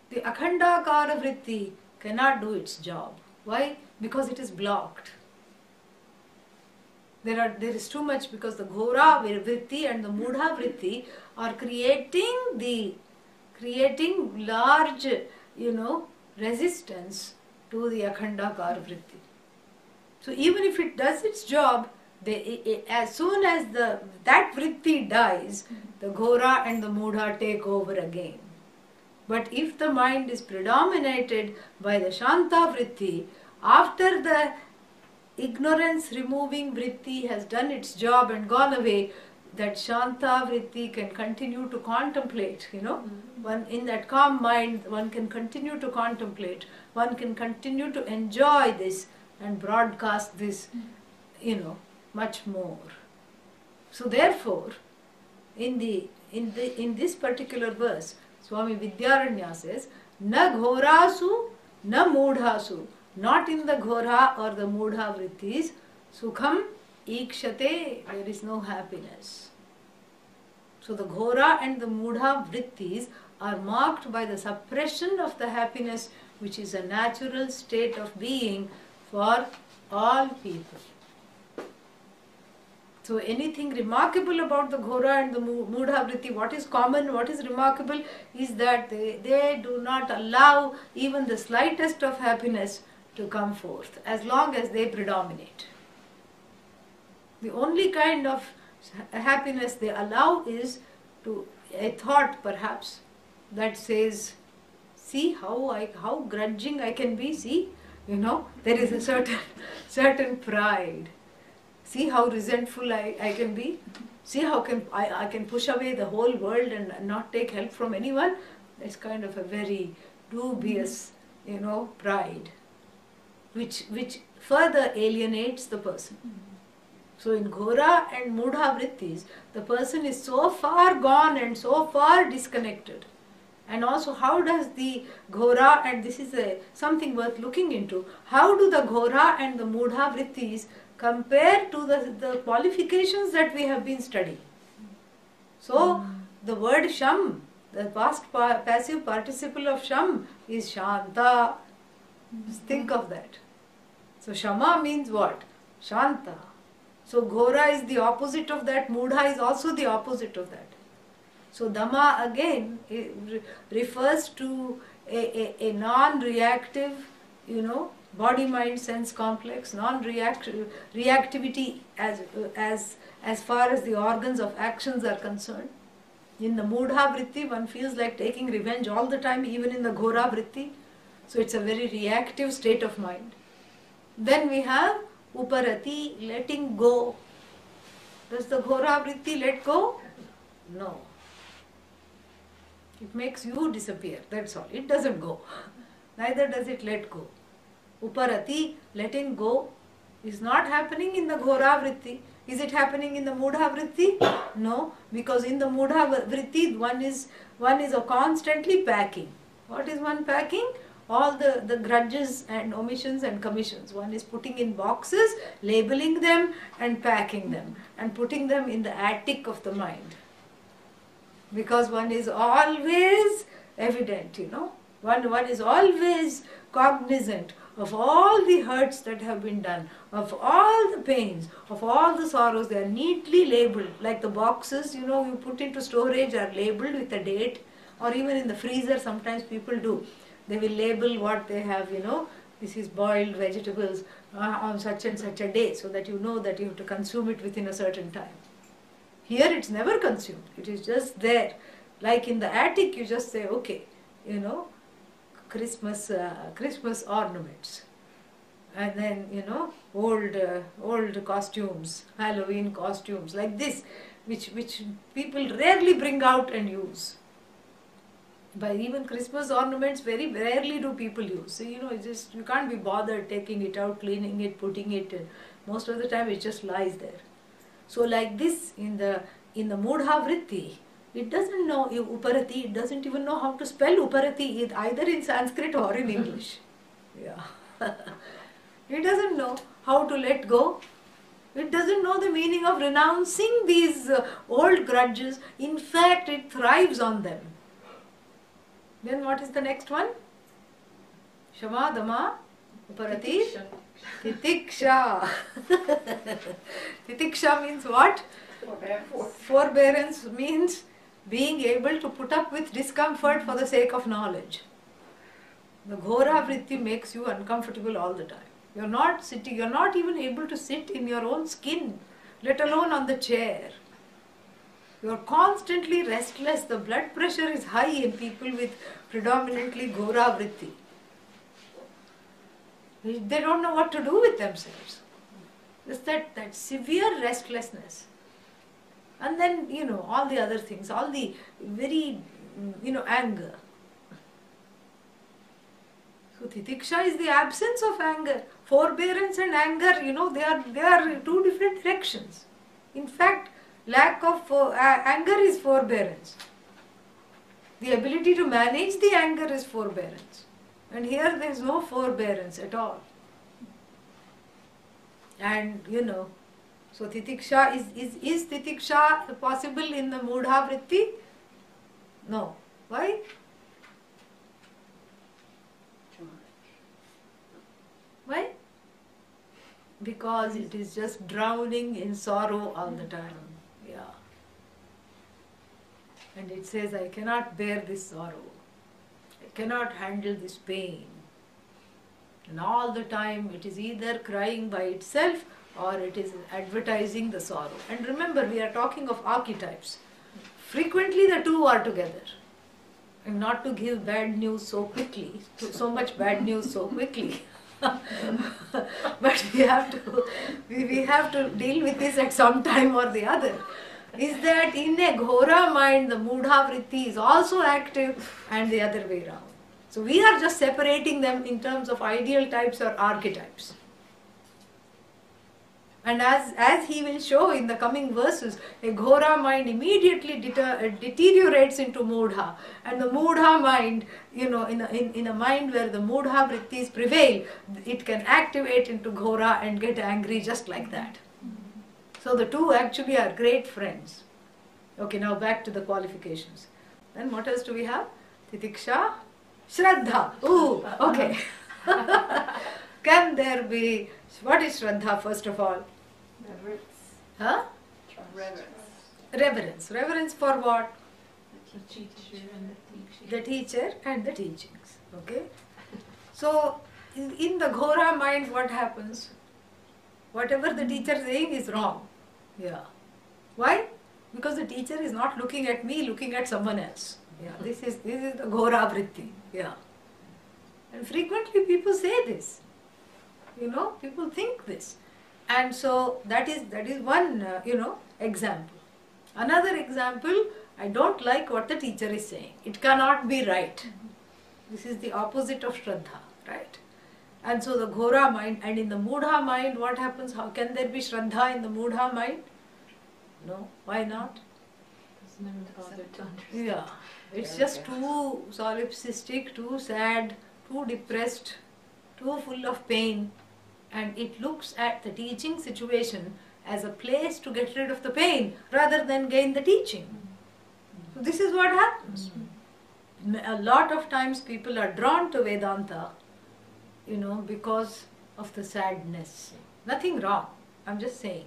the Akhandakara vritti cannot do its job. Why? Because it is blocked. There is too much, because the Ghora vritti and the Mudha vritti are creating large, resistance to the Akhandakara vritti. So even if it does its job, as soon as that vritti dies, the Ghora and the Mudha take over again. But if the mind is predominated by the Shanta vritti, after the ignorance removing vritti has done its job and gone away, that Shanta vritti can continue to contemplate, One in that calm mind, one can continue to contemplate, one can continue to enjoy this and broadcast this, much more. So therefore, in this particular verse, Swami Vidyaranya says, Na ghorasu, na mudhasu, not in the ghora or the mudha vrittis, sukham ikshate, there is no happiness. So the ghora and the mudha vrittis are marked by the suppression of the happiness, which is a natural state of being for all people. So anything remarkable about the ghora and the mudha vritti, what is common, what is remarkable, is that they do not allow even the slightest of happiness to come forth, as long as they predominate. The only kind of happiness they allow is to a thought, perhaps, that says, see how grudging I can be, see, there is a certain pride. See how resentful I can be. See how I can push away the whole world and not take help from anyone. It's kind of a very dubious, pride, which further alienates the person. So in Ghora and Mudha vrittis, the person is so far gone and so far disconnected. And also, how does the Ghora, and this is something worth looking into, how do the Ghora and the Mudha vrittis compare to the qualifications that we have been studying? So, the word Sham, the past passive participle of Sham is Shanta. Just think of that. So, Shama means what? Shanta. So, Ghora is the opposite of that, Mudha is also the opposite of that. So, Dhamma again refers to a non-reactive, body, mind, sense complex, non-reactivity as far as the organs of actions are concerned. In the Mudha vritti, one feels like taking revenge all the time, even in the Ghora vritti. So it's a very reactive state of mind. Then we have Uparati, letting go. Does the Ghora vritti let go? No. It makes you disappear, that's all. It doesn't go. Neither does it let go. Uparati, letting go, is not happening in the Ghora vritti. Is it happening in the Mudha vritti? No, because in the Mudha vritti, one is constantly packing. What is one packing? All the grudges and omissions and commissions. One is putting in boxes, labeling them and packing them and putting them in the attic of the mind. Because one is always evident, One is always cognizant of all the hurts that have been done, of all the pains, of all the sorrows. They are neatly labeled, like the boxes, you put into storage are labeled with a date, or even in the freezer sometimes people do. They will label what they have, this is boiled vegetables on such and such a day, so that you know that you have to consume it within a certain time. Here it's never consumed, it is just there. Like in the attic, you just say, okay, Christmas ornaments, and then old costumes, Halloween costumes like this, which people rarely bring out and use. By even Christmas ornaments, very rarely do people use. So you can't be bothered taking it out, cleaning it, putting it in. Most of the time it just lies there. So like this, in the Mudha Vritti, it doesn't know Uparati, it doesn't even know how to spell Uparati either in Sanskrit or in English. Yeah. It doesn't know how to let go. It doesn't know the meaning of renouncing these old grudges. In fact, it thrives on them. Then what is the next one? Shama, Dama, Uparati, Titiksha. Titiksha means what? Forbearance means being able to put up with discomfort for the sake of knowledge. The Ghora Vritti makes you uncomfortable all the time. You're not sitting, you're not even able to sit in your own skin, let alone on the chair. You're constantly restless. The blood pressure is high in people with predominantly Ghora Vritti. They don't know what to do with themselves. Just that severe restlessness. And then, all the other things, all the very, anger. So Titiksha is the absence of anger. Forbearance and anger, they are two different directions. In fact, lack of anger is forbearance. The ability to manage the anger is forbearance. And here there is no forbearance at all. And, so Titiksha, is Titiksha possible in the Mudha Vritti? No. Why? Why? Because it is just drowning in sorrow all the time. Yeah. And it says, I cannot bear this sorrow. I cannot handle this pain. And all the time it is either crying by itself or it is advertising the sorrow. And remember, we are talking of archetypes. Frequently the two are together. And not to give bad news so quickly, so much bad news so quickly. But we have to deal with this at some time or the other. Is that in a Ghora mind, the Mudha Vritti is also active and the other way around. So we are just separating them in terms of ideal types or archetypes. And as he will show in the coming verses, a Ghora mind immediately deteriorates into Mudha. And the Mudha mind, in a mind where the Mudha Vrittis prevail, it can activate into Ghora and get angry just like that. So the two actually are great friends. Okay, now back to the qualifications. Then what else do we have? Titiksha, Shraddha. Ooh, okay. Can there be, what is Shraddha first of all? Reverence. Huh? Reverence. Reverence. Reverence for what? The teacher and the teaching. The teacher and the teachings. Okay. So in the Ghora mind, what happens? Whatever the teacher is saying is wrong. Yeah. Why? Because the teacher is not looking at me, looking at someone else. Yeah. This is the Ghora Vritti. Yeah. And frequently people say this. People think this. And so that is one, example. Another example, I don't like what the teacher is saying. It cannot be right. This is the opposite of Shraddha, right? And so the Ghora mind, and in the Mudha mind, what happens? How can there be Shraddha in the Mudha mind? No, why not? It's never bothered to understand. Yeah, it's just too solipsistic, too sad, too depressed, too full of pain. And it looks at the teaching situation as a place to get rid of the pain rather than gain the teaching. So this is what happens. A lot of times people are drawn to Vedanta, because of the sadness. Nothing wrong, I'm just saying.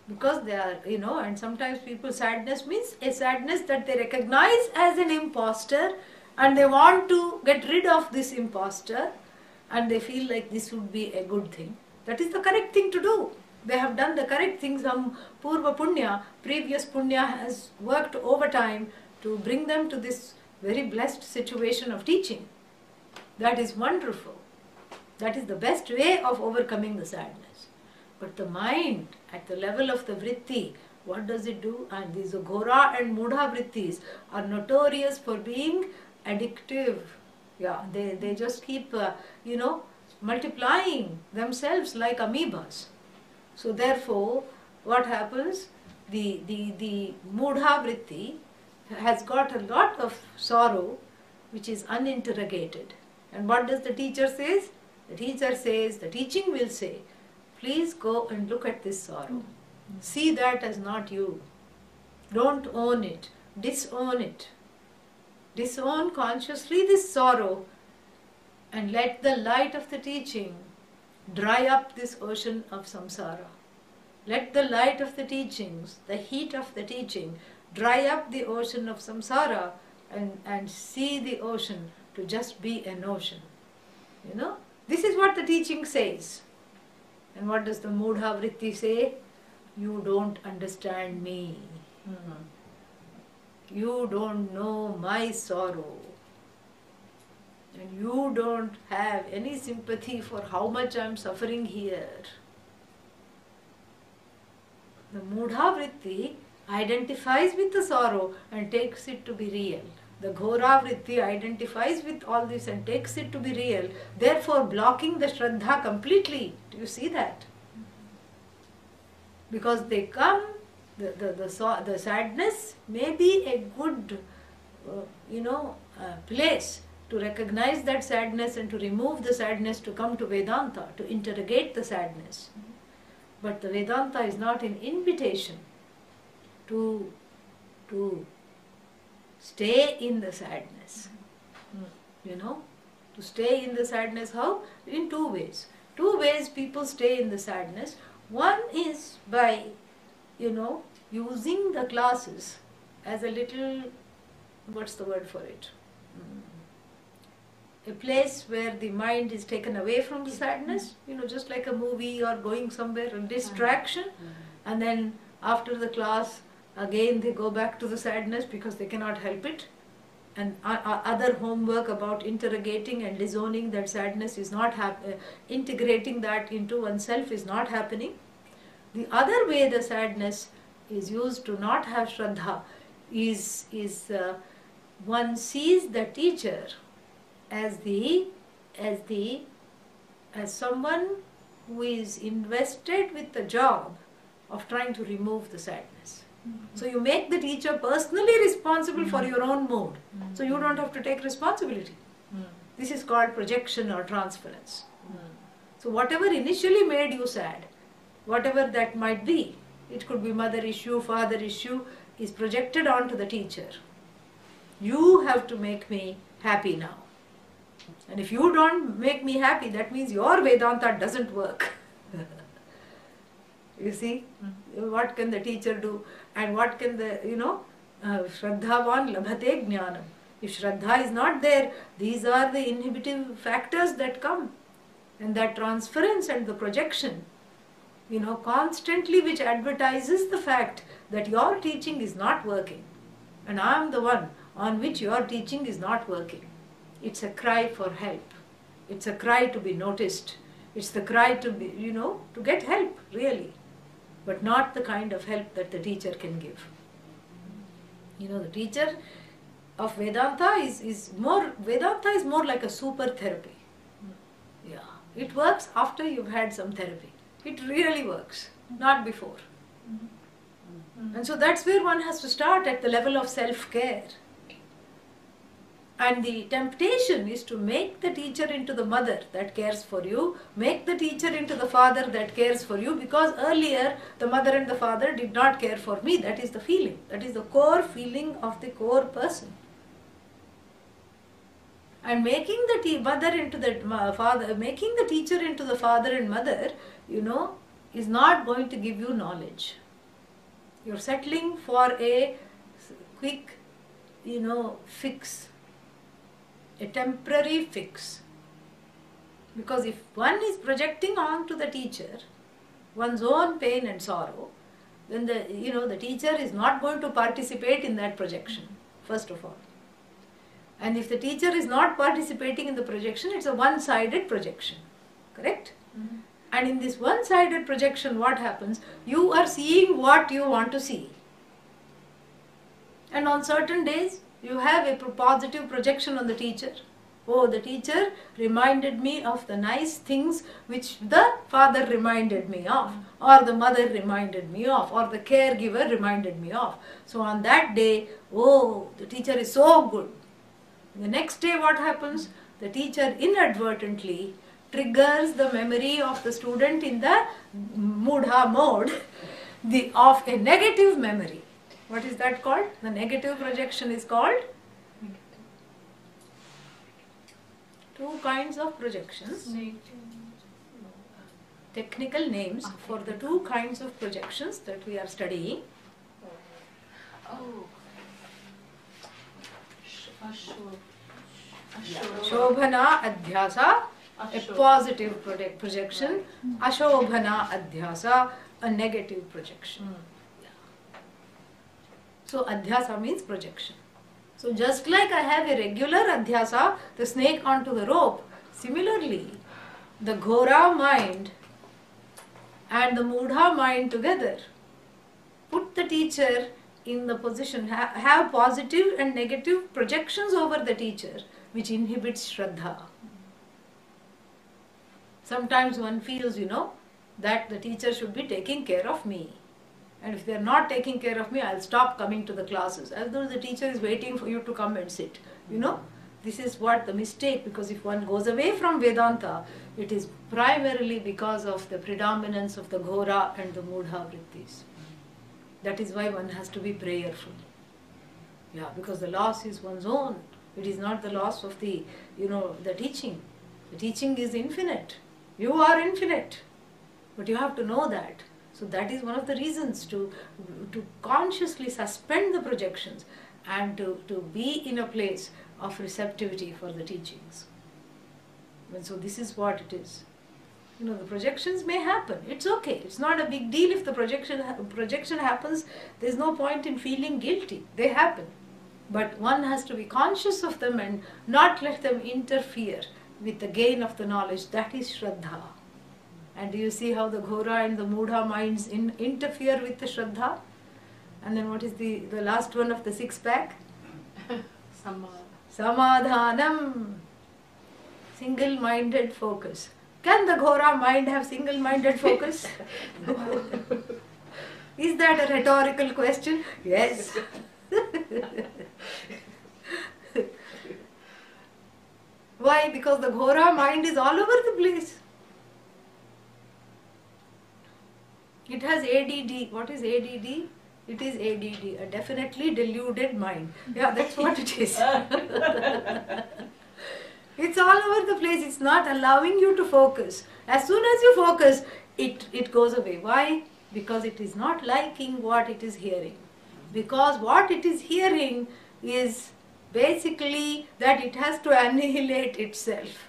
Because they are, and sometimes sadness means a sadness that they recognize as an imposter and they want to get rid of this imposter. And they feel like this would be a good thing. That is the correct thing to do. They have done the correct thing. Some Purva Punya, previous Punya has worked overtime to bring them to this very blessed situation of teaching. That is wonderful. That is the best way of overcoming the sadness. But the mind, at the level of the vritti, what does it do? And these Ghora and Mudha vrittis are notorious for being addictive. Yeah, they just keep, multiplying themselves like amoebas. So therefore, what happens? The Mudha Vritti has got a lot of sorrow which is uninterrogated. And what does the teacher say? The teacher says, the teaching will say, please go and look at this sorrow. See that as not you. Don't own it. Disown it. Disown consciously this sorrow and let the light of the teaching dry up this ocean of samsara. Let the light of the teachings, the heat of the teaching, dry up the ocean of samsara and see the ocean to just be an ocean. You know, this is what the teaching says. And what does the Mudha Vritti say? You don't understand me. You don't know my sorrow. And you don't have any sympathy for how much I am suffering here. The Mudha Vritti identifies with the sorrow and takes it to be real. The Ghora Vritti identifies with all this and takes it to be real, therefore blocking the Shraddha completely. Do you see that? Because they come, the sadness may be a good, place to recognize that sadness and to remove the sadness, to come to Vedanta, to interrogate the sadness. But the Vedanta is not an invitation to stay in the sadness. To stay in the sadness, how? In two ways. Two ways people stay in the sadness. One is by, using the classes as a little, what's the word for it? A place where the mind is taken away from the sadness, just like a movie or going somewhere, a distraction. And then after the class, again they go back to the sadness because they cannot help it. And other homework about interrogating and disowning that sadness is not integrating that into oneself is not happening. The other way the sadness is used to not have Shraddha is one sees the teacher as someone who is invested with the job of trying to remove the sadness. So you make the teacher personally responsible for your own mood. So you don't have to take responsibility. This is called projection or transference. So whatever initially made you sad, whatever that might be, it could be mother issue, father issue, is projected onto the teacher. You have to make me happy now. And if you don't make me happy, that means your Vedanta doesn't work. You see, what can the teacher do? And what can the, Shraddhavan labhate jnanam. If Shraddha is not there, these are the inhibitive factors that come. And that transference and the projection, constantly which advertises the fact that your teaching is not working. And I am the one on which your teaching is not working. It's a cry for help. It's a cry to be noticed. It's the cry to be, to get help, really. But not the kind of help that the teacher can give. The teacher of Vedanta is more like a super therapy. Yeah. It works after you've had some therapy. It really works, not before. And so that's where one has to start, at the level of self-care. And the temptation is to make the teacher into the mother that cares for you, make the teacher into the father that cares for you, because earlier the mother and the father did not care for me. That is the feeling. That is the core feeling of the core person. And making the mother into the father, making the teacher into the father and mother, is not going to give you knowledge. You're settling for a quick, fix. A temporary fix. Because if one is projecting onto the teacher one's own pain and sorrow, then the teacher is not going to participate in that projection, first of all. And if the teacher is not participating in the projection, it's a one-sided projection. Correct? And in this one-sided projection, what happens? You are seeing what you want to see. And on certain days, you have a positive projection on the teacher. Oh, the teacher reminded me of the nice things which the father reminded me of, or the mother reminded me of, or the caregiver reminded me of. So on that day, oh, the teacher is so good. The next day what happens? The teacher inadvertently triggers the memory of the student in the mudha mode of a negative memory. What is that called? The negative projection is called? Two kinds of projections. Technical names for the two kinds of projections that we are studying. Oh. Shobhana Adhyasa, a positive projection. Ashobhana Adhyasa, a negative projection. So Adhyasa means projection. So just like I have a regular Adhyasa, the snake onto the rope, similarly, the Ghora mind and the Mudha mind together put the teacher in the position, have positive and negative projections over the teacher, which inhibits Shraddha. Sometimes one feels, that the teacher should be taking care of me. And if they are not taking care of me, I'll stop coming to the classes. As though the teacher is waiting for you to come and sit. This is what the mistake, because if one goes away from Vedanta, it is primarily because of the predominance of the Ghora and the Mudha vrittis. That is why one has to be prayerful. Because the loss is one's own. It is not the loss of the teaching. The teaching is infinite. You are infinite. But you have to know that. So that is one of the reasons to consciously suspend the projections and to be in a place of receptivity for the teachings. And so this is what it is. The projections may happen. It's okay. It's not a big deal if the projection happens. There's no point in feeling guilty. They happen. But one has to be conscious of them and not let them interfere with the gain of the knowledge. That is Shraddha. And do you see how the Ghora and the Mudha minds interfere with the Shraddha? And then what is the last one of the six-pack? Samadhanam. Single-minded focus. Can the Ghora mind have single-minded focus? Is that a rhetorical question? Yes. Why? Because the Ghora mind is all over the place. It has ADD. What is ADD? It is ADD, a definitely deluded mind. That's what it is. It's all over the place. It's not allowing you to focus. As soon as you focus, it goes away. Why? Because it is not liking what it is hearing. Because what it is hearing is basically that it has to annihilate itself.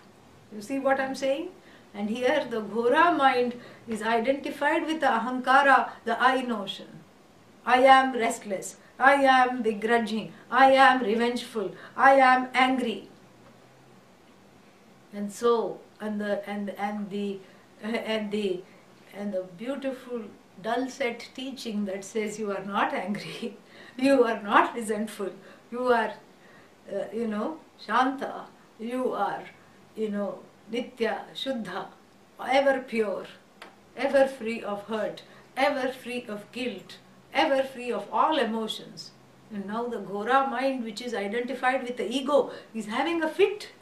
You see what I'm saying? And here the Ghora mind is identified with the Ahankara, the I notion. I am restless. I am begrudging. I am revengeful. I am angry. And so, and the beautiful dulcet teaching that says you are not angry, you are not resentful, you are, Shanta, you are, Nitya, Shuddha, ever pure, ever free of hurt, ever free of guilt, ever free of all emotions. And now the Ghora mind, which is identified with the ego, is having a fit.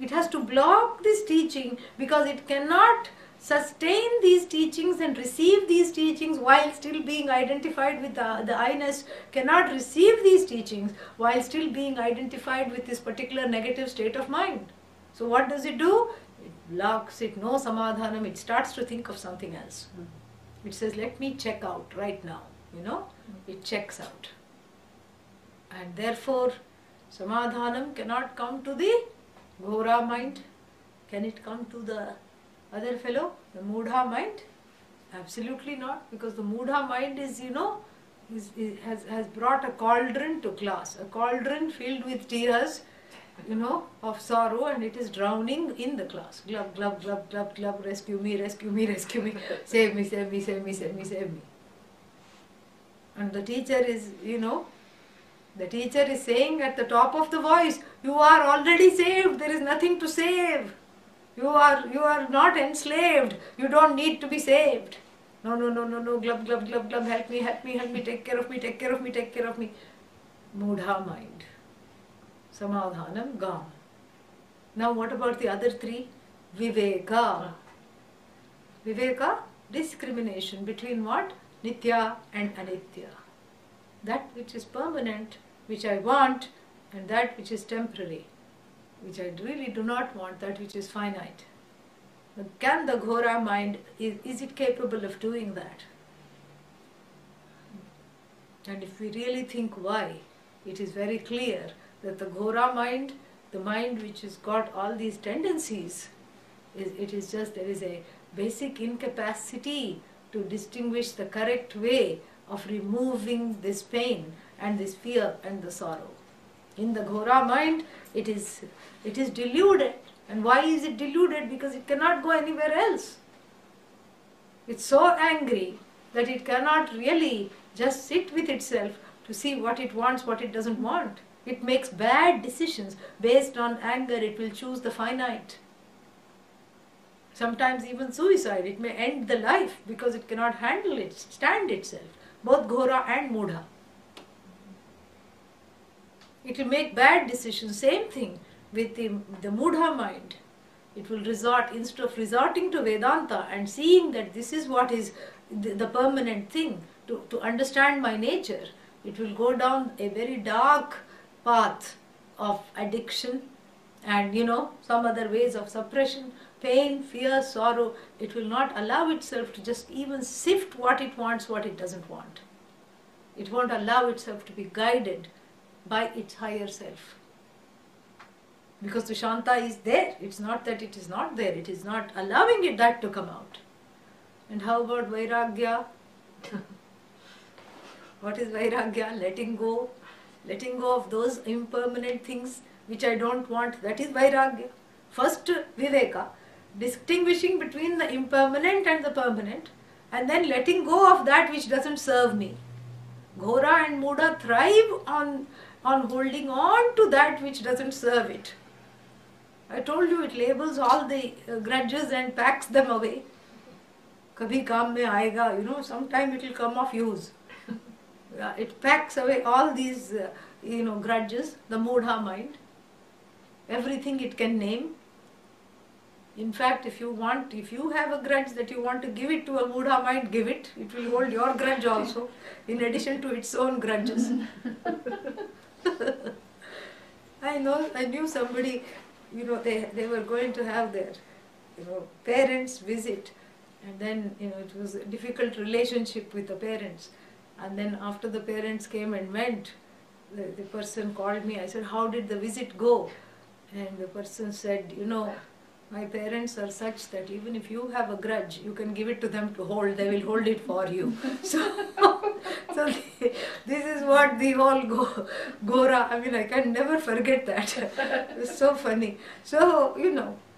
It has to block this teaching because it cannot sustain these teachings and receive these teachings while still being identified with the I-ness, cannot receive these teachings while still being identified with this particular negative state of mind. So what does it do? It blocks it, no samadhanam, it starts to think of something else. It says, let me check out right now, it checks out. And therefore, samadhanam cannot come to the Ghora mind. Can it come to the other fellow, the Mudha mind? Absolutely not, because the Mudha mind is, has brought a cauldron to class, a cauldron filled with tears, of sorrow, and it is drowning in the class. Glub, glub, glub, glub, glub, rescue me, rescue me, rescue me, save me, save me, save me, save me, save me. And the teacher is, The teacher is saying at the top of the voice, you are already saved, there is nothing to save. You are not enslaved, you don't need to be saved. No, glub, glub, glub, glub, help me, take care of me, take care of me, take care of me. Mudha mind. Samadhanam gone. Now what about the other three? Viveka. Viveka, discrimination between what? Nitya and Anitya. That which is permanent, which I want, and that which is temporary, which I really do not want, that which is finite. But can the Ghora mind, is it capable of doing that? And if we really think why, it is very clear that the Ghora mind, the mind which has got all these tendencies, it is just, there is a basic incapacity to distinguish the correct way of removing this pain and this fear and the sorrow. In the Ghora mind, it is deluded. And why is it deluded? Because it cannot go anywhere else. It's so angry that it cannot really just sit with itself to see what it wants, what it doesn't want. It makes bad decisions. Based on anger, it will choose the finite. Sometimes even suicide. It may end the life because it cannot handle it, stand itself. Both Ghora and Mudha. It will make bad decisions. Same thing with the Mudha mind. It will resort, instead of resorting to Vedanta and seeing that this is what is the permanent thing, to understand my nature, it will go down a very dark path of addiction and some other ways of suppression, pain, fear, sorrow. It will not allow itself to just even sift what it wants, what it doesn't want. It won't allow itself to be guided by its higher self. Because the Shanta is there. It's not that it is not there. It is not allowing it that to come out. And how about Vairagya? What is Vairagya? Letting go. Letting go of those impermanent things which I don't want. That is Vairagya. First Viveka. Distinguishing between the impermanent and the permanent. And then letting go of that which doesn't serve me. Ghora and Mudha thrive on holding on to that which doesn't serve it. I told you, it labels all the grudges and packs them away. Kabhi kaam mein aayega, sometime it will come of use. It packs away all these, grudges, the Mudha mind. Everything it can name. In fact, if you have a grudge that you want to give it to a Mudha mind, give it. It will hold your grudge also, in addition to its own grudges. I knew somebody, they were going to have their, parents visit, and then, it was a difficult relationship with the parents. And then after the parents came and went, the person called me. I said, how did the visit go? And the person said, my parents are such that even if you have a grudge, you can give it to them to hold. They will hold it for you. So this is what the whole Ghora, I can never forget that. It's so funny. So,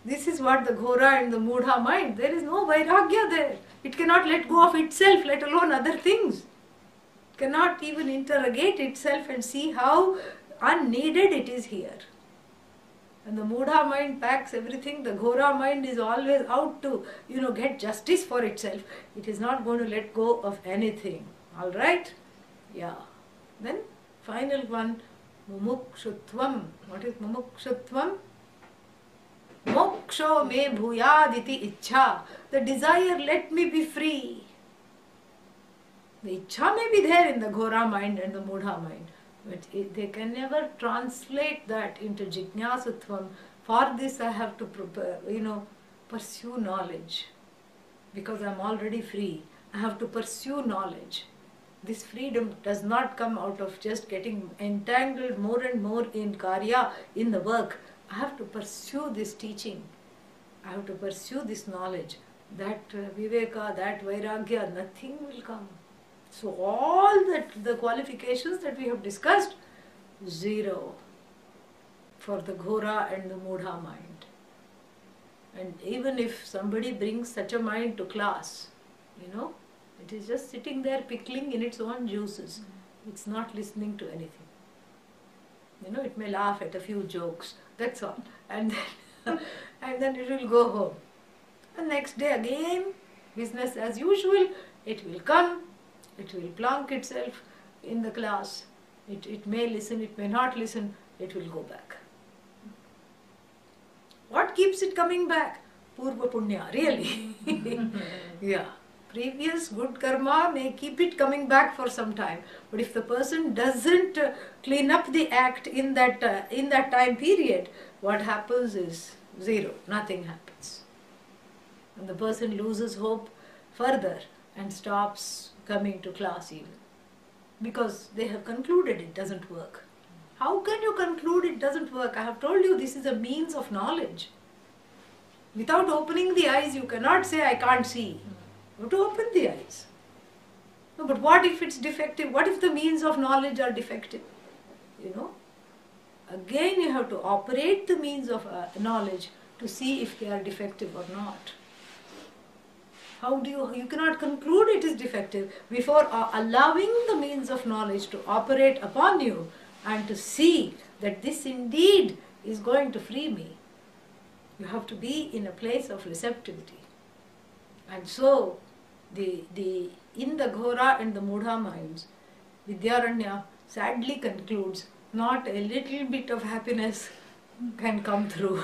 this is what the Ghora and the Mudha mind. There is no Vairagya there. It cannot let go of itself, let alone other things. It cannot even interrogate itself and see how unneeded it is here. And the Mudha mind packs everything. The Ghora mind is always out to, get justice for itself. It is not going to let go of anything. All right? Yeah. Then, final one, Mumukshutvam. What is Mumukshutvam? Moksha me bhuyaditi ichha. The desire, let me be free. The ichha may be there in the Ghora mind and the Mudha mind. But they can never translate that into Jijñāsutvam. For this I have to pursue knowledge. Because I am already free. I have to pursue knowledge. This freedom does not come out of just getting entangled more and more in karya, in the work. I have to pursue this teaching. I have to pursue this knowledge. That viveka, that vairagya, nothing will come. So all the qualifications that we have discussed, zero for the Ghora and the Mudha mind. And even if somebody brings such a mind to class, it is just sitting there pickling in its own juices. It's not listening to anything. You know, it may laugh at a few jokes, that's all. And then, and then it will go home. And next day again, business as usual, it will come, it will plonk itself in the class. It may listen, it may not listen, it will go back. What keeps it coming back? Purva Punya, really. Yeah. Previous good karma may keep it coming back for some time. But if the person doesn't clean up the act in that time period, what happens is zero. Nothing happens. And the person loses hope further and stops coming to class even. Because they have concluded it doesn't work. How can you conclude it doesn't work? I have told you this is a means of knowledge. Without opening the eyes, you cannot say, I can't see. You have to open the eyes. No, but what if it's defective? What if the means of knowledge are defective? You know? Again, you have to operate the means of knowledge to see if they are defective or not. How do you cannot conclude it is defective before allowing the means of knowledge to operate upon you and to see that this indeed is going to free me. You have to be in a place of receptivity. And so, in the Ghora and the Mudha minds, Vidyaranya sadly concludes, not a little bit of happiness can come through.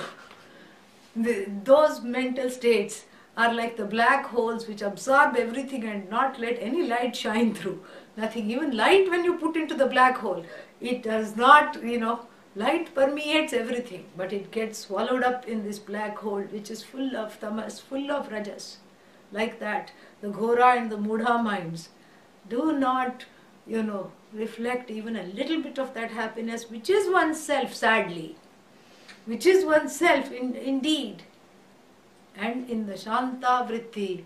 Those mental states are like the black holes which absorb everything and not let any light shine through. Nothing, even light when you put into the black hole, it does not, light permeates everything, but it gets swallowed up in this black hole which is full of tamas, full of rajas. Like that, the Ghora and the Mudha minds do not, reflect even a little bit of that happiness which is oneself sadly, which is oneself indeed. And in the Shanta Vritti,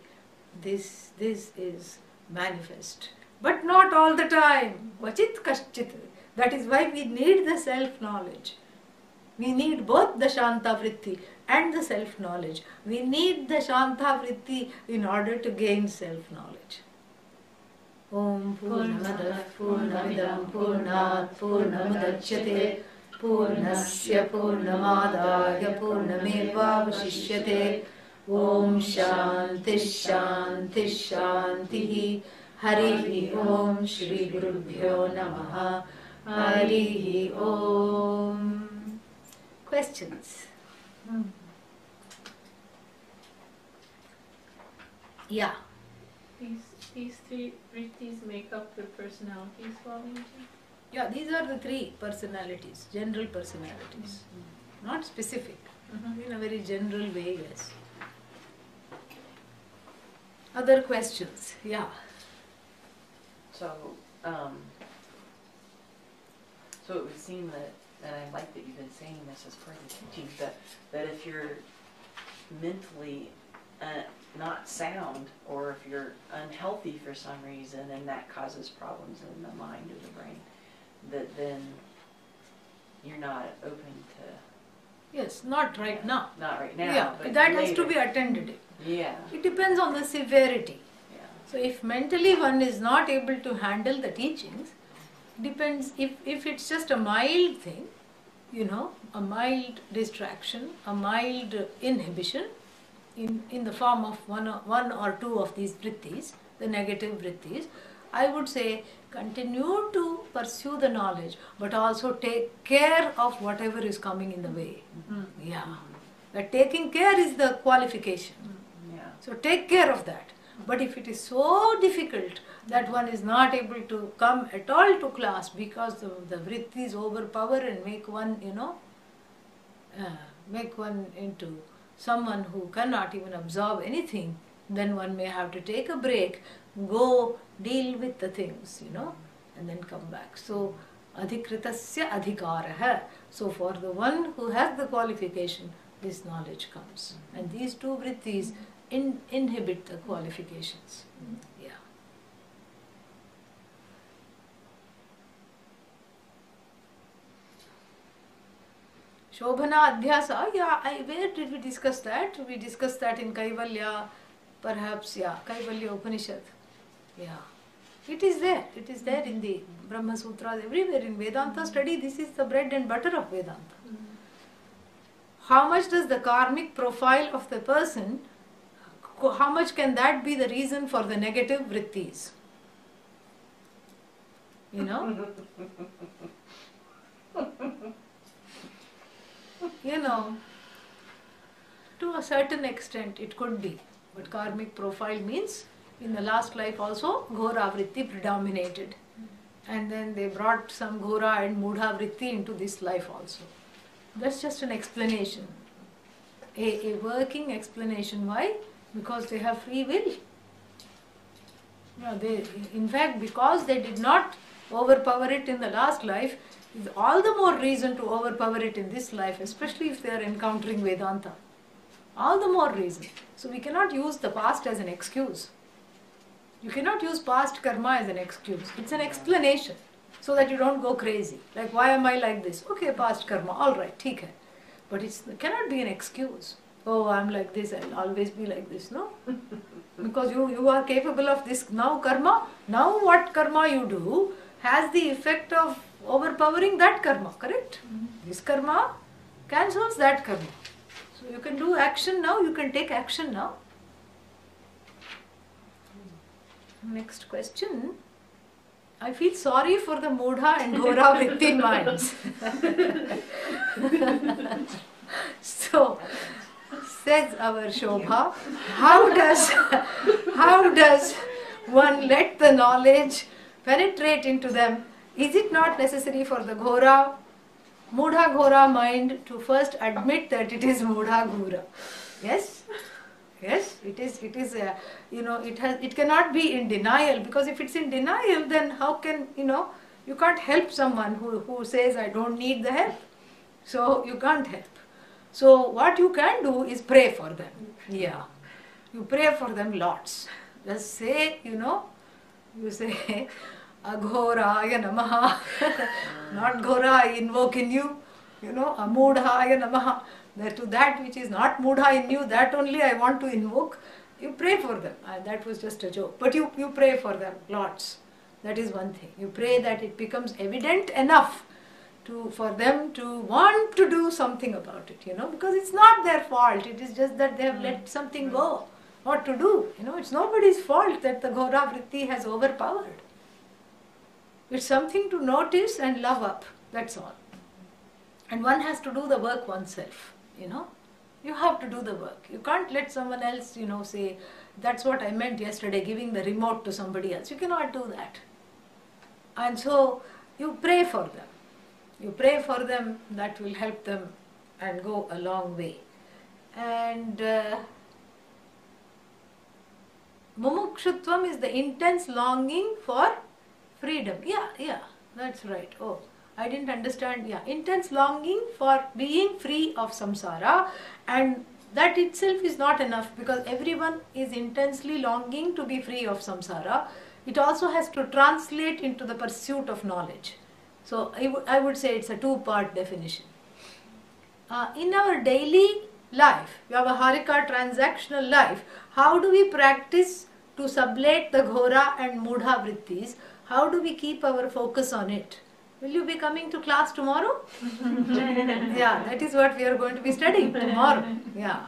this is manifest. But not all the time. Vachit kaschit. That is why we need the self-knowledge. We need both the Shanta Vritti and the self-knowledge. We need the Shanta Vritti in order to gain self-knowledge. Om Purnamadav Purnamidam Purnat Purnamudachyate Purnasya Purnamadaya Purnamevavashishyate. Om Shanti Shanti Shanti. Hari Om Shri Gurubhyo Namaha. Hari Om. Questions? Yeah. These three vrittis make up the personalities, Swamiji? Yeah, these are the three personalities, general personalities. Not specific. In a very general way, yes. Other questions? Yeah. So it would seem that, and I like that you've been saying this as part of the teachings, that if you're mentally not sound, or if you're unhealthy for some reason, and that causes problems in the mind or the brain, that then you're not open to... Yes, not right now. Not right now, yeah, but that later has to be attended. Yeah. It depends on the severity. Yeah. So if mentally one is not able to handle the teachings, depends if it's just a mild thing, a mild distraction, a mild inhibition in the form of one or two of these vrittis, the negative vrittis, I would say continue to pursue the knowledge, but also take care of whatever is coming in the way. Yeah. But taking care is the qualification. Yeah. So take care of that. But if it is so difficult that one is not able to come at all to class because the vrittis overpower and make one, make one into someone who cannot even absorb anything, then one may have to take a break, go deal with the things, and then come back. So, adhikritasya adhikaraha. So for the one who has the qualification, this knowledge comes. And these two vrittis inhibit the qualifications. Yeah. Shobhana Adhyasa, where did we discuss that? We discussed that in Kaivalya, perhaps, Kaivalya Upanishad. Yeah. It is there. It is there in the Brahma Sutras, everywhere in Vedanta study. This is the bread and butter of Vedanta. How much does the karmic profile of the person, how much can that be the reason for the negative vrittis? You know? You know, to a certain extent it could be. But karmic profile means in the last life also Ghora vritti predominated. And then they brought some Ghora and Mudha vritti into this life also. That's just an explanation. A working explanation. Why? Because they have free will. In fact, because they did not overpower it in the last life, is all the more reason to overpower it in this life, especially if they are encountering Vedanta. All the more reason. So we cannot use the past as an excuse. You cannot use past karma as an excuse. It's an explanation so that you don't go crazy. Like, why am I like this? Okay, past karma, all right, theek hai. But it cannot be an excuse. Oh, I'm like this, I'll always be like this. No. Because you are capable of this now karma. Now what karma you do has the effect of overpowering that karma, correct? This karma cancels that karma. So you can do action now, you can take action now. Next question. I feel sorry for the Mudha and Ghora vritti minds. So, says our Shobha, how does one let the knowledge penetrate into them? Is it not necessary for the Mudha Ghora mind to first admit that it is Mudha Ghora? Yes? Yes, it is. It cannot be in denial, because if it's in denial, then how can, you can't help someone who says, I don't need the help. So you can't help. So what you can do is pray for them. Yeah. You pray for them lots. Just say, you say, Aghoraya Namaha. Not Ghora, I invoke in you. Amudhaya Namaha. To that which is not Mudha in you, that only I want to invoke. You pray for them. That was just a joke. But you pray for them lots. That is one thing. You pray that it becomes evident enough for them to want to do something about it, because it's not their fault. It is just that they have let something go. What to do? It's nobody's fault that the Ghora vritti has overpowered. It's something to notice and love up. That's all. And one has to do the work oneself, You have to do the work. You can't let someone else, say, that's what I meant yesterday, giving the remote to somebody else. You cannot do that. And so, you pray for them. You pray for them, that will help them and go a long way. And mumukshutvam is the intense longing for freedom. Yeah, that's right. Oh, I didn't understand. Yeah, intense longing for being free of samsara, and that itself is not enough, because everyone is intensely longing to be free of samsara. It also has to translate into the pursuit of knowledge. So I would say it's a two-part definition. In our daily life, Vyavaharika transactional life, how do we practice to sublate the Ghora and Mudha vrittis? How do we keep our focus on it? Will you be coming to class tomorrow? Yeah, that is what we are going to be studying tomorrow. Yeah.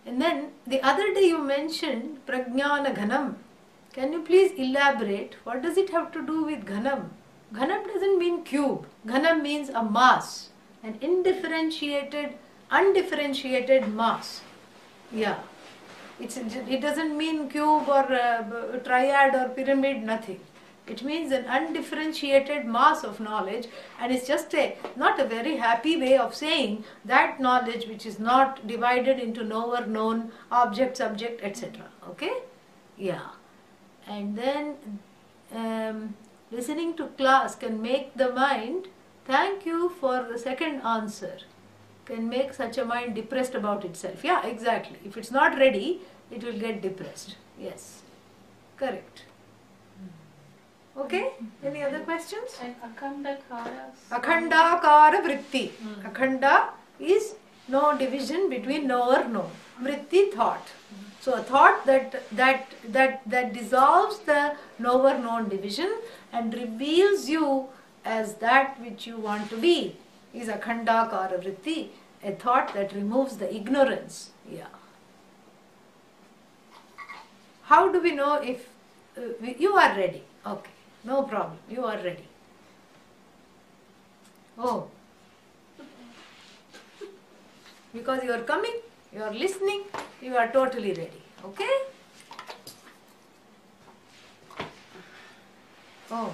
And then the other day you mentioned Prajnana Ghanam. Can you please elaborate? What does it have to do with Ghanam? Ghanam doesn't mean cube. Ghanam means a mass, an undifferentiated mass. Yeah. It doesn't mean cube or triad or pyramid, nothing. It means an undifferentiated mass of knowledge, and it's just not a very happy way of saying that knowledge which is not divided into knower, known, object, subject, etc. Okay? Yeah. And then listening to class can make the mind, thank you for the second answer, can make such a mind depressed about itself. Yeah, exactly. If it's not ready, it will get depressed. Yes, correct. Okay, any other questions? And Akhandakara. Akhandakara vritti. Akhanda is no division between knower, known. Vritti, thought. So a thought that dissolves the lower known division and reveals you as that which you want to be is akhandakara vritti, a thought that removes the ignorance. Yeah. How do we know if you are ready? Okay, no problem, you are ready. Oh, because you are coming, you are listening, you are totally ready. Okay? Oh.